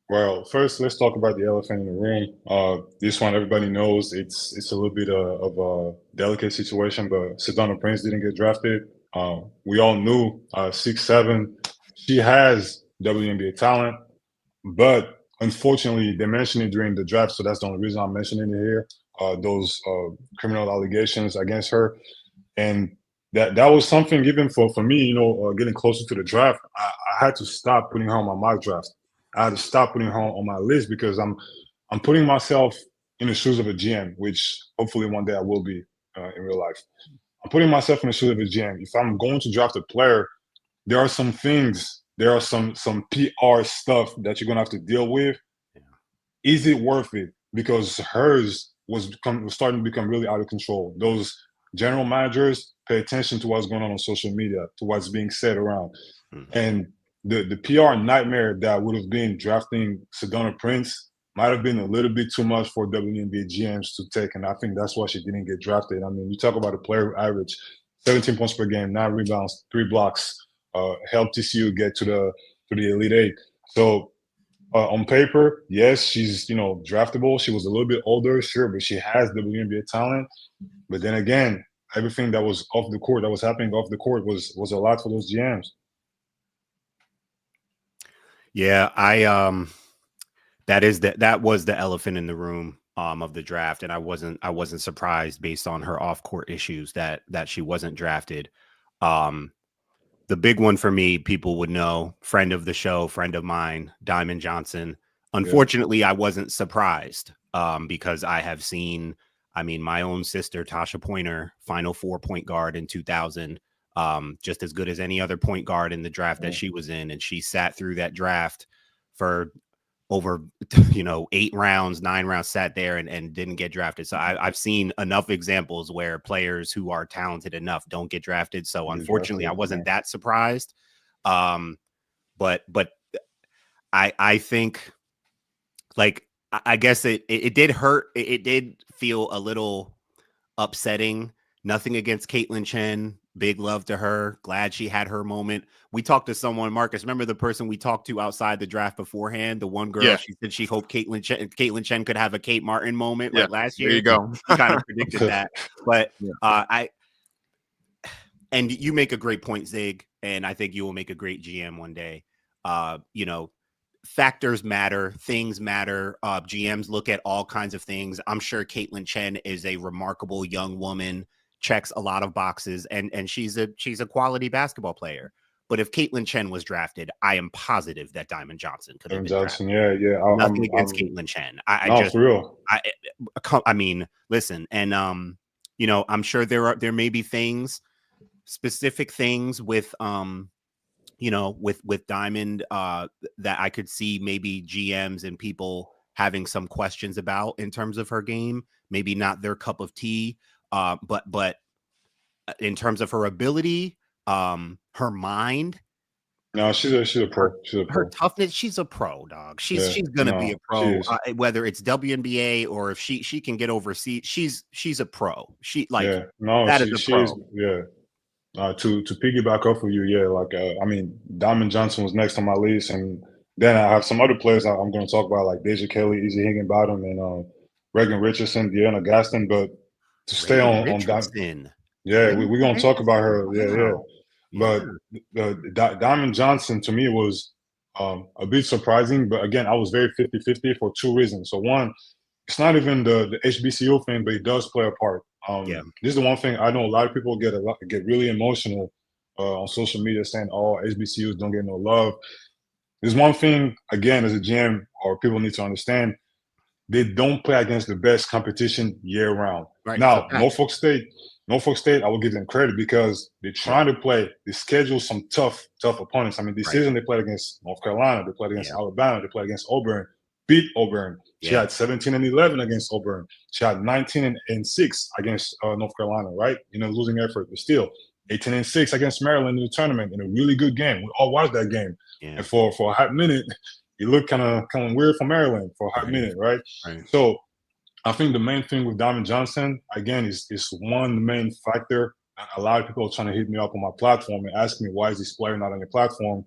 Well, first, let's talk about the elephant in the room. This one, everybody knows it's a little bit of a delicate situation, but Sedona Prince didn't get drafted. We all knew 6'7". She has WNBA talent, but unfortunately, they mentioned it during the draft, so that's the only reason I'm mentioning it here. Those criminal allegations against her, and that was something even for me. Getting closer to the draft, I had to stop putting her on my mock draft. I had to stop putting her on my list, because I'm putting myself in the shoes of a GM, which hopefully one day I will be in real life. I'm putting myself in the shoes of a GM. If I'm going to draft a player, there are some things, there are some PR stuff that you're gonna have to deal with. Yeah. Is it worth it? Because hers was starting to become really out of control. Those general managers pay attention to what's going on social media, to what's being said around. And the PR nightmare that would have been drafting Sedona Prince might have been a little bit too much for WNBA GMs to take, and I think that's why she didn't get drafted. I mean, you talk about a player who averaged 17 points per game, 9 rebounds, 3 blocks, helped TCU get to the Elite Eight. So on paper, yes, she's draftable. She was a little bit older, sure, but she has WNBA talent. But then again, everything that was off the court, that was happening off the court, was a lot for those GMs.
Yeah, that was the elephant in the room of the draft, and I wasn't surprised based on her off-court issues that she wasn't drafted. The big one for me, people would know, friend of the show, friend of mine, Diamond Johnson. Unfortunately, I wasn't surprised because I have seen, my own sister, Tasha Pointer, Final Four point guard in 2000, just as good as any other point guard in the draft that she was in. And she sat through that draft for over 8 rounds, 9 rounds, sat there and didn't get drafted. So I've seen enough examples where players who are talented enough don't get drafted. So unfortunately, I wasn't that surprised. But I think, like, I guess it did hurt. It did feel a little upsetting. Nothing against Caitlin Chen. Big love to her. Glad she had her moment. We talked to someone, Marcus. Remember the person we talked to outside the draft beforehand? The one girl, she said she hoped Caitlin Chen could have a Kate Martin moment like last year.
There you go.
She kind of predicted that. But and you make a great point, Zig, and I think you will make a great GM one day. Factors matter, things matter. GMs look at all kinds of things. I'm sure Caitlin Chen is a remarkable young woman, checks a lot of boxes, and she's a quality basketball player. But if Caitlin Chen was drafted, I am positive that Diamond Johnson could have been drafted. Nothing against Caitlin Chen.
For real.
I mean, listen, and I'm sure there may be specific things with with Diamond that I could see maybe GMs and people having some questions about in terms of her game. Maybe not their cup of tea. But in terms of her ability, her mind.
No, she's a pro.
Her toughness, she's a pro, dog. She's gonna be a pro, whether it's WNBA or if she can get overseas. She's a pro. She is a pro.
To piggyback off of you, Diamond Johnson was next on my list, and then I have some other players I'm going to talk about, like Deja Kelly, Izzy Higginbottom, and Reagan Richardson, Deanna Gaston. But to stay on Diamond, we're going to talk about her. But Diamond Johnson, to me, was a bit surprising. But again, I was very 50-50 for 2 reasons. So one, it's not even the HBCU thing, but it does play a part. This is the one thing I know a lot of people get really emotional on social media saying, "Oh, HBCUs don't get no love." There's one thing, again, as a GM, or people need to understand, they don't play against the best competition year round. Right. Now, Norfolk State, I will give them credit because they're trying to play. They schedule some tough opponents. This season they played against North Carolina, they played against Alabama, they played against Auburn. Beat Auburn. She had 17-11 against Auburn. She had 19-6 against North Carolina, right? Losing effort, but still 18-6 against Maryland in the tournament in a really good game. We all watched that game, and for a hot minute, it looked kind of weird for Maryland for a hot minute, right? So I think the main thing with Diamond Johnson, again, is one main factor. A lot of people are trying to hit me up on my platform and ask me, why is this player not on your platform?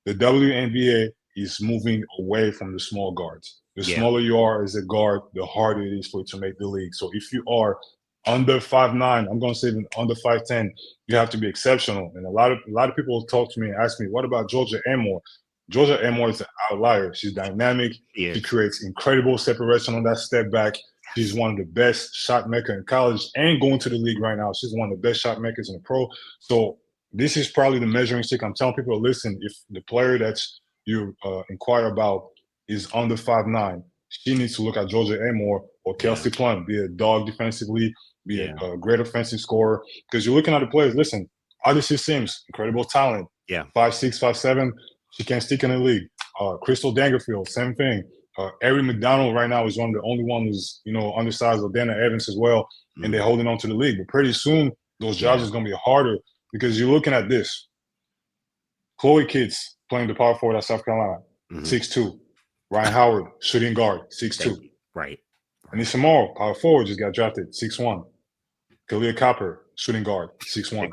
The WNBA is moving away from the small guards. The smaller you are as a guard, the harder it is for you to make the league. So if you are under 5'9", I'm going to say even under 5'10", you have to be exceptional. And a lot of people talk to me and ask me, what about Georgia Amore? Georgia Amore is an outlier. She's dynamic. She creates incredible separation on that step back. She's one of the best shot maker in college and going to the league right now. She's one of the best shot makers in the pro. So this is probably the measuring stick. I'm telling people, listen, if the player that's you inquire about is under 5'9", she needs to look at Georgia Amore or Kelsey Plum, be a dog defensively, be a great offensive scorer. Because you're looking at the players. Listen, Odyssey Sims, incredible talent. 5'6", 5'7", she can't stick in the league. Crystal Dangerfield, same thing. Ari McDonald right now is one of the only one who's, undersized, or Dana Evans as well, and they're holding on to the league. But pretty soon, those jobs is going to be harder because you're looking at this. Chloe Kitts playing the power forward at South Carolina, 6'2". Ryan Howard, shooting guard, 6'2".
Right.
Anissa Moore, power forward, just got drafted, 6'1". Kalia Copper, shooting guard, 6'1".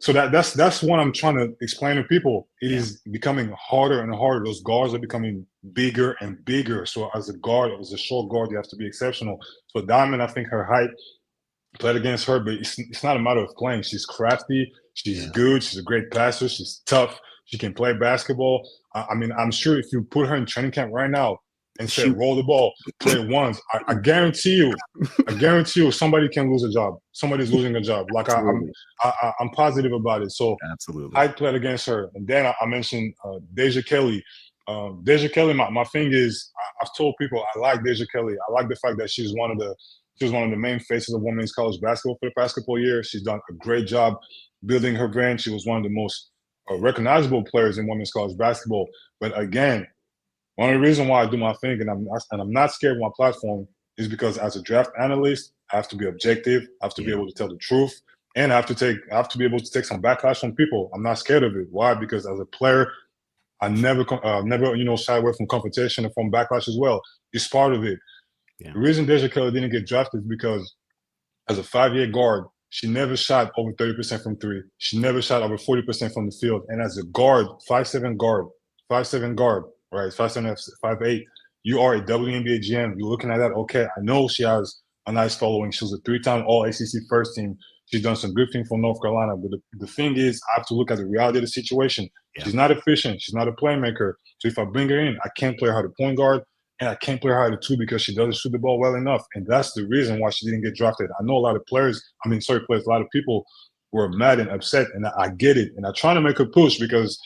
So that's what I'm trying to explain to people. It is becoming harder and harder. Those guards are becoming bigger and bigger. So as a guard, as a short guard, you have to be exceptional. So Diamond, I think her height played against her, but it's not a matter of playing. She's crafty. She's good. She's a great passer. She's tough. She can play basketball. I mean, I'm sure if you put her in training camp right now and say, roll the ball, play it once, I guarantee you somebody can lose a job. Somebody's losing a job. Like I'm positive about it. So
absolutely,
I played against her. And then I mentioned Deja Kelly. Deja Kelly, my thing is, I've told people I like Deja Kelly. I like the fact that she's one of the main faces of women's college basketball for the past couple of years. She's done a great job building her brand. She was one of the most recognizable players in women's college basketball. But again, one of the reasons why I do my thing and I'm not scared of my platform is because as a draft analyst, I have to be objective. I have to be able to tell the truth, and I have to be able to take some backlash from people. I'm not scared of it. Why? Because as a player, I never shy away from confrontation and from backlash as well. It's part of it. Yeah. The reason Deja Kelly didn't get drafted is because as a 5-year guard, she never shot over 30% from three. She never shot over 40% from the field. And as a guard, 5'7" guard, right? 5'7", 5'8", you are a WNBA GM. You're looking at that, okay, I know she has a nice following. She was a 3-time All-ACC first team. She's done some good things for North Carolina. But the thing is, I have to look at the reality of the situation. Yeah. She's not efficient. She's not a playmaker. So if I bring her in, I can't play her to point guard, and I can't play her to two because she doesn't shoot the ball well enough. And that's the reason why she didn't get drafted. I know a lot of a lot of people were mad and upset, and I get it. And I try to make her push because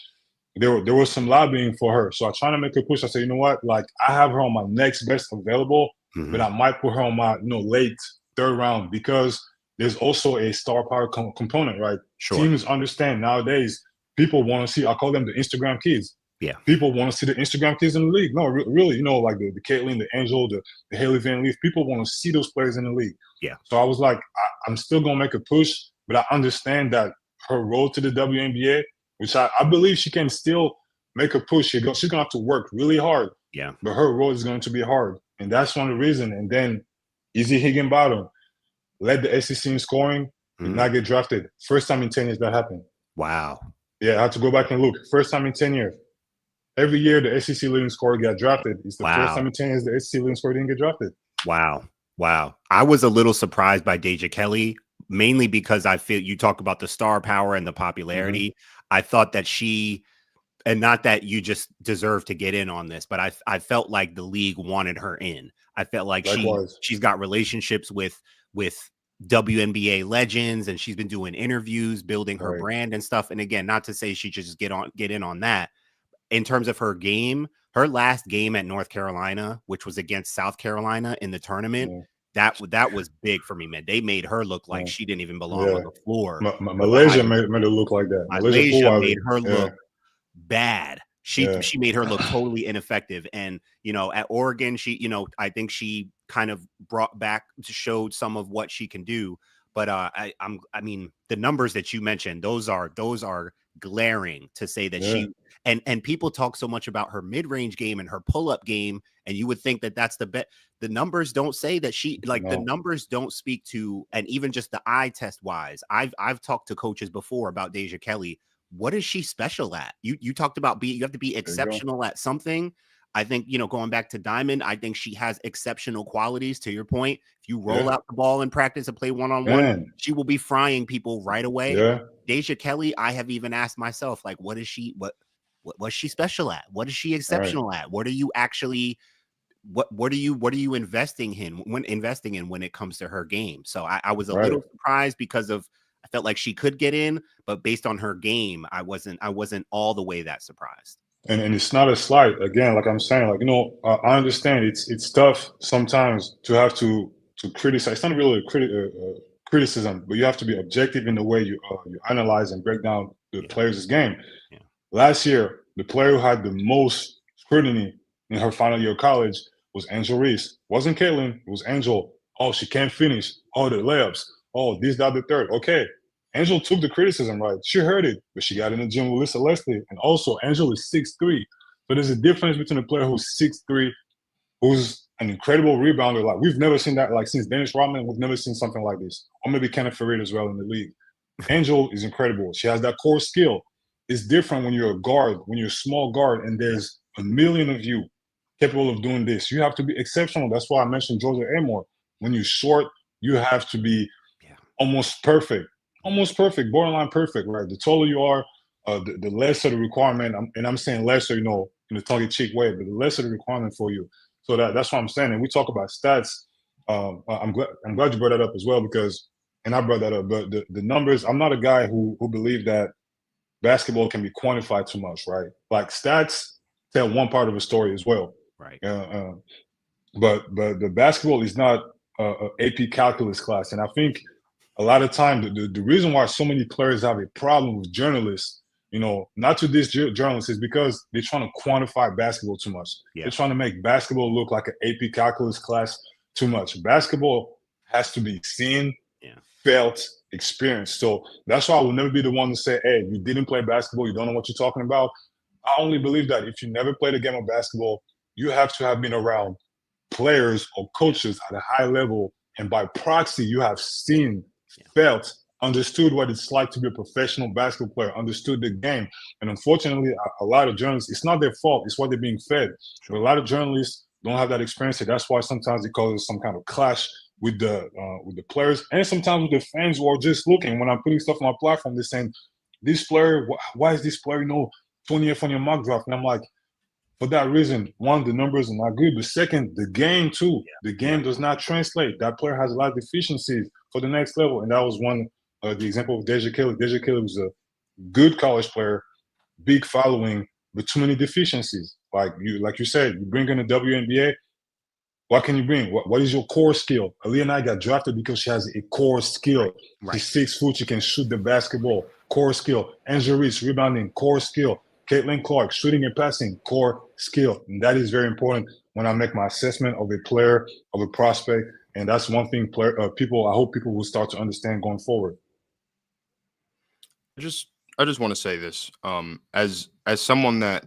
there was some lobbying for her. So I try to make her push. I say, you know what? Like, I have her on my next best available, but I might put her on my late third round because there's also a star power component, right? Sure. Teams understand nowadays people want to see, I call them the Instagram kids. Yeah. People want to see the Instagram kids in the league. No, really, like the Caitlin, the Angel, the Haley Van Leaf, people want to see those players in the league. Yeah. So I was like, I'm still going to make a push, but I understand that her road to the WNBA, which I believe she can still make a push. She's going to have to work really hard. Yeah. But her road is going to be hard. And that's one of the reasons. And then Izzy Higginbottom led the SEC in scoring, did not get drafted. First time in 10 years that happened. Wow. Yeah, I had to go back and look. First time in 10 years. Every year the SEC leading scorer got drafted. It's the first time in 10 years the SEC leading scorer didn't get drafted.
Wow. I was a little surprised by Deja Kelly, mainly because I feel you talk about the star power and the popularity. I thought that she, and not that you just deserve to get in on this, but I felt like the league wanted her in. I felt like she's got relationships with WNBA legends, and she's been doing interviews, building her brand and stuff. And again, not to say she should just get in on that. In terms of her game, her last game at North Carolina, which was against South Carolina in the tournament, that was big for me, man. They made her look like she didn't even belong on the floor.
Malaysia made her look like that.
Malaysia made her look bad. She made her look totally ineffective. And, at Oregon, she, I think she kind of showed some of what she can do. But I mean, the numbers that you mentioned, those are glaring to say that she, and people talk so much about her mid-range game and her pull-up game, and you would think that that's the bet. The numbers don't say that she, the numbers don't speak to, and even just the eye test wise, I've talked to coaches before about Deja Kelly. What is she special at? You talked about you have to be exceptional at something. I think, going back to Diamond, I think she has exceptional qualities. To your point, if you roll out the ball in practice and play one-on-one, she will be frying people right away. Yeah. Deja Kelly, I have even asked myself, like, what is she, what's she special at? What is she exceptional at? What are you actually, what are you investing in when it comes to her game? So I was a little surprised because I felt like she could get in, but based on her game, I wasn't all the way that surprised.
And it's not a slight. Again, like I'm saying, I understand it's tough sometimes to have to criticize. It's not really a criticism, but you have to be objective in the way you analyze and break down the players' game. Yeah. Last year, the player who had the most scrutiny in her final year of college was Angel Reese. Wasn't Caitlin, it was Angel. Oh, she can't finish. Oh, the layups. Oh, this, that, the third. Okay. Angel took the criticism, right? She heard it, but she got in the gym with Lisa Leslie. And also, Angel is 6'3". So there's a difference between a player who's 6'3", who's an incredible rebounder. Like, we've never seen that, like, since Dennis Rodman, we've never seen something like this. Or maybe Kenneth Farid as well in the league. Angel is incredible. She has that core skill. It's different when you're a guard, when you're a small guard, and there's a million of you capable of doing this. You have to be exceptional. That's why I mentioned Georgia Amore. When you're short, you have to be almost perfect, borderline perfect, right? The taller you are, the lesser the requirement. I'm saying lesser, in a tongue-in-cheek way, but the lesser the requirement for you. So that's what I'm saying. And we talk about stats. I'm glad you brought that up as well, because, and I brought that up, but the numbers. I'm not a guy who believe that basketball can be quantified too much, right? Like, stats tell one part of a story as well,
right?
But the basketball is not a AP calculus class, and I think a lot of time the reason why so many players have a problem with journalists, not to this journalists, is because they're trying to quantify basketball too much. They're trying to make basketball look like an AP calculus class too much. Basketball has to be seen, felt, experienced. So that's why I will never be the one to say, hey, you didn't play basketball, you don't know what you're talking about. I only believe that if you never played a game of basketball, you have to have been around players or coaches at a high level, and by proxy, you have seen, felt, understood what it's like to be a professional basketball player, understood the game. And unfortunately, a lot of journalists, it's not their fault, it's what they're being fed. But a lot of journalists don't have that experience, and that's why sometimes it causes some kind of clash with the players, and sometimes with the fans who are just looking. When I'm putting stuff on my platform, they're saying, this player, why is this player, 20th on your mock draft? And I'm like, for that reason, one, the numbers are not good, but second, the game too. The game does not translate. That player has a lot of deficiencies for the next level, and that was one the example of Deja Kelly. Deja Kelly was a good college player, big following, but too many deficiencies. Like you said, you bring in a WNBA. What can you bring? What is your core skill? Aaliyah and I got drafted because she has a core skill. Right. She's 6 foot. She can shoot the basketball. Core skill. Angel Reese, rebounding. Core skill. Caitlin Clark, shooting and passing. Core skill. And that is very important when I make my assessment of a player, of a prospect. And that's one thing I hope people will start to understand going forward.
I just want to say this. As someone that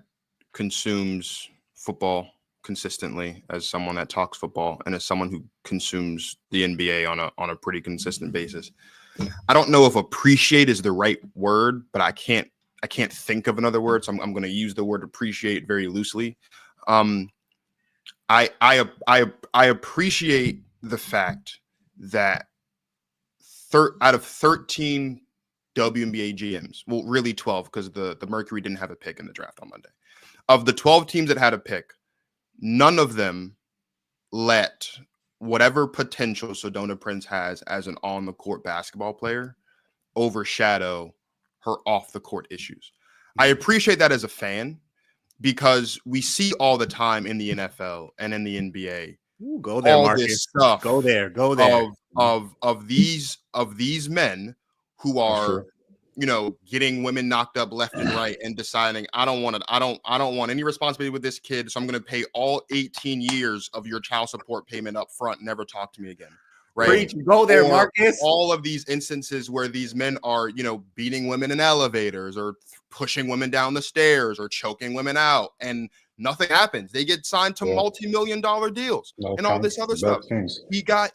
consumes football consistently, as someone that talks football, and as someone who consumes the NBA on a pretty consistent basis, I don't know if appreciate is the right word, but I can't think of another word, so I'm going to use the word appreciate very loosely. I appreciate the fact that out of 13 WNBA GMs, well, really 12, because the Mercury didn't have a pick in the draft on Monday. Of the 12 teams that had a pick, none of them let whatever potential Sedona Prince has as an on-the-court basketball player overshadow her off-the-court issues. I appreciate that as a fan, because we see all the time in the NFL and in the NBA.
Ooh, go there, Marcus.
Stuff
go there.
Of these men who are, getting women knocked up left and right and deciding, I don't want any responsibility with this kid, so I'm going to pay all 18 years of your child support payment up front. Never talk to me again. Right?
Preach. Go there, or Marcus.
All of these instances where these men are, beating women in elevators or pushing women down the stairs or choking women out, and nothing happens. They get signed to multi-million-dollar deals and all this other stuff. You got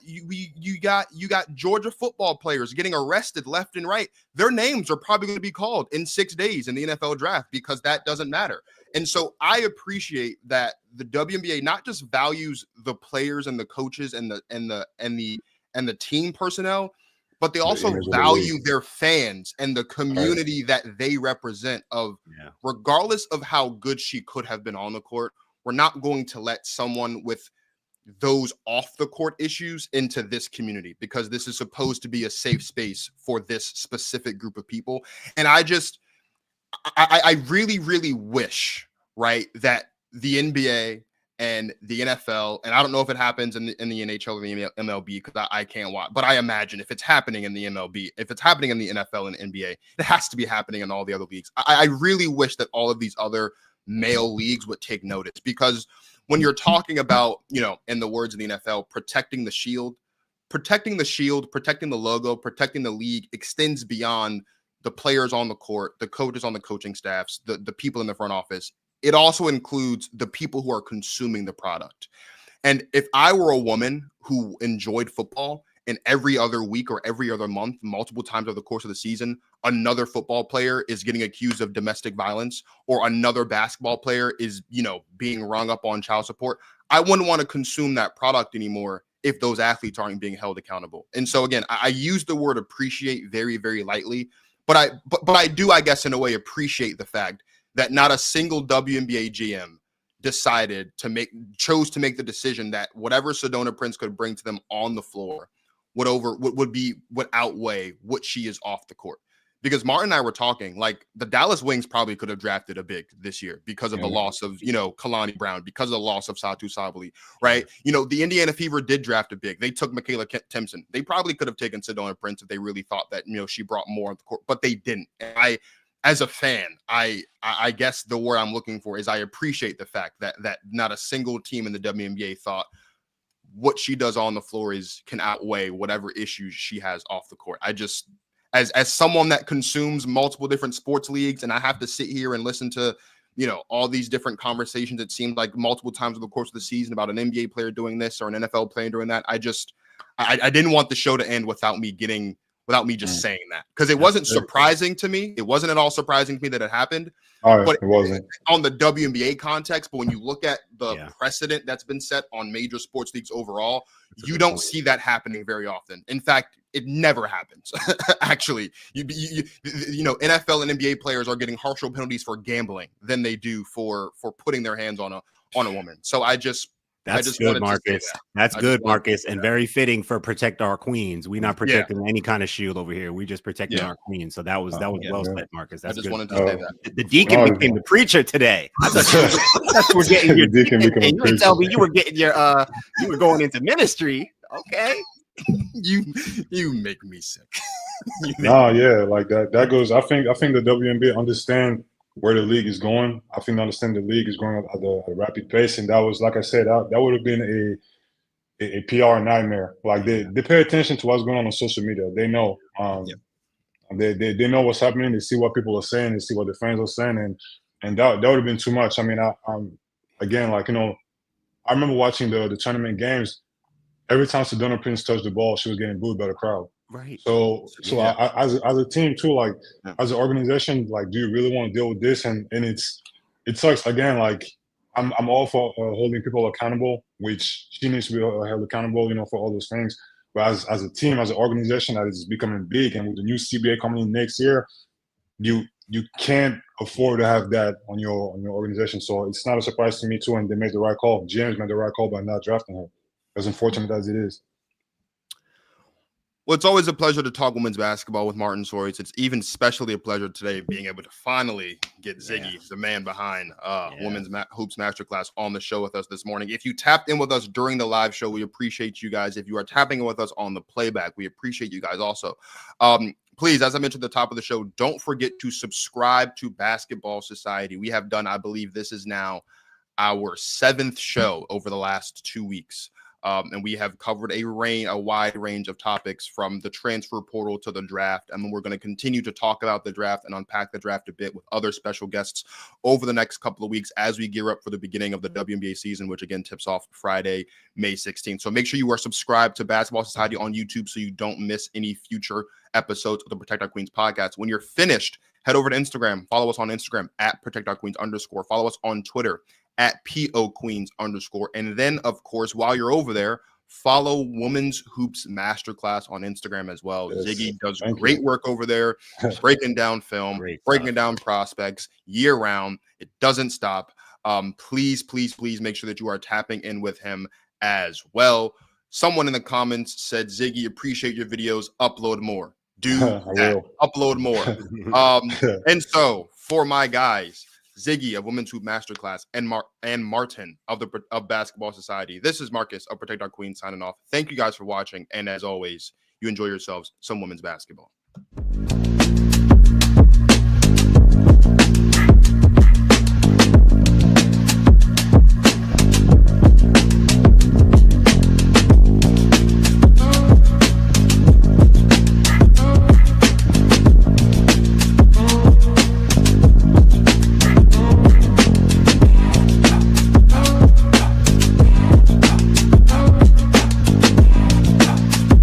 Georgia football players getting arrested left and right. Their names are probably going to be called in 6 days in the NFL draft, because that doesn't matter. And so I appreciate that the WNBA not just values the players and the coaches and the team personnel, but they also value their fans and the community that they represent. Regardless of how good she could have been on the court, we're not going to let someone with those off the court issues into this community, because this is supposed to be a safe space for this specific group of people. And I really, really wish, right, that the NBA and the NFL, and I don't know if it happens in the NHL or the MLB, because I can't watch, but I imagine if it's happening in the MLB, if it's happening in the NFL and NBA, it has to be happening in all the other leagues. I really wish that all of these other male leagues would take notice, because when you're talking about, in the words of the NFL, protecting the shield, protecting the logo, protecting the league extends beyond the players on the court, the coaches on the coaching staffs, the people in the front office. It also includes the people who are consuming the product. And if I were a woman who enjoyed football and every other week or every other month, multiple times over the course of the season, another football player is getting accused of domestic violence or another basketball player is, being rung up on child support, I wouldn't want to consume that product anymore if those athletes aren't being held accountable. And so again, I use the word appreciate very, very lightly, but I do, I guess, in a way, appreciate the fact that not a single WNBA GM chose to make the decision that whatever Sedona Prince could bring to them on the floor would outweigh what she is off the court. Because Martin and I were talking, like, the Dallas Wings probably could have drafted a big this year because of the loss of, Kalani Brown, because of the loss of Satu Sabali, right? The Indiana Fever did draft a big. They took Michaela Timpson. They probably could have taken Sedona Prince if they really thought that, she brought more on the court, but they didn't. And as a fan, I guess the word I'm looking for is I appreciate the fact that not a single team in the WNBA thought what she does on the floor can outweigh whatever issues she has off the court. I just, as someone that consumes multiple different sports leagues, and I have to sit here and listen to, all these different conversations, it seemed like multiple times over the course of the season about an NBA player doing this or an NFL player doing that. I didn't want the show to end without me just saying that, because it wasn't surprising to me. It wasn't at all surprising to me that it happened. But
it wasn't
on the WNBA context. But when you look at the precedent that's been set on major sports leagues overall, you don't see that happening very often. In fact, it never happens. Actually, NFL and NBA players are getting harsher penalties for gambling than they do for putting their hands on a woman. So
That's good, Marcus. That's good, Marcus, and very fitting for Protect Our Queens. We're not protecting any kind of shield over here. We just protecting our queens. So that was well said, Marcus. That's
I just
good.
wanted to say that.
The deacon became the preacher today. I thought you were getting your deacon. You were telling me you were getting your you were going into ministry. Okay.
You make me sick.
Like that goes. I think the WNBA understand where the league is going. I think they understand the league is going at a rapid pace, and that was, like I said, that would have been a PR nightmare. Like they pay attention to what's going on social media. They know, they know what's happening. They see what people are saying. They see what the fans are saying, and that would have been too much. I mean, again, I remember watching the tournament games. Every time Sedona Prince touched the ball, she was getting booed by the crowd.
Right.
So as a team too, as an organization, do you really want to deal with this? And it sucks. Again, I'm all for holding people accountable, which she needs to be held accountable, for all those things. But as a team, as an organization that is becoming big, and with the new CBA coming in next year, you can't afford to have that on your organization. So it's not a surprise to me too, and they made the right call. James made the right call by not drafting her, as unfortunate as it is.
Well, it's always a pleasure to talk women's basketball with Martin Soritz. It's even especially a pleasure today being able to finally get Ziggy, the man behind Women's Hoops Masterclass, on the show with us this morning. If you tapped in with us during the live show, we appreciate you guys. If you are tapping in with us on the playback, we appreciate you guys also. Please, as I mentioned at the top of the show, don't forget to subscribe to Basketball Society. We have done, I believe this is now our 7th show over the last 2 weeks. And we have covered a wide range of topics, from the transfer portal to the draft. And we're going to continue to talk about the draft and unpack the draft a bit with other special guests over the next couple of weeks as we gear up for the beginning of the WNBA season, which again tips off Friday, May 16th. So make sure you are subscribed to Basketball Society on YouTube so you don't miss any future episodes of the Protect Our Queens podcast. When you're finished, head over to Instagram. Follow us on Instagram at @ProtectOurQueens_. Follow us on Twitter at @POQueens_. And then, of course, while you're over there, follow Women's Hoops Masterclass on Instagram as well. Yes, Ziggy does great work over there, breaking down film, breaking down prospects year round. It doesn't stop. Please make sure that you are tapping in with him as well. Someone in the comments said, Ziggy, appreciate your videos. Upload more. Do that. Upload more. And so, for my guys, Ziggy of Women's Hoop Masterclass and Martin of Basketball Society, this is Marcus of Protect Our Queens signing off. Thank you guys for watching, and as always, you enjoy yourselves some women's basketball.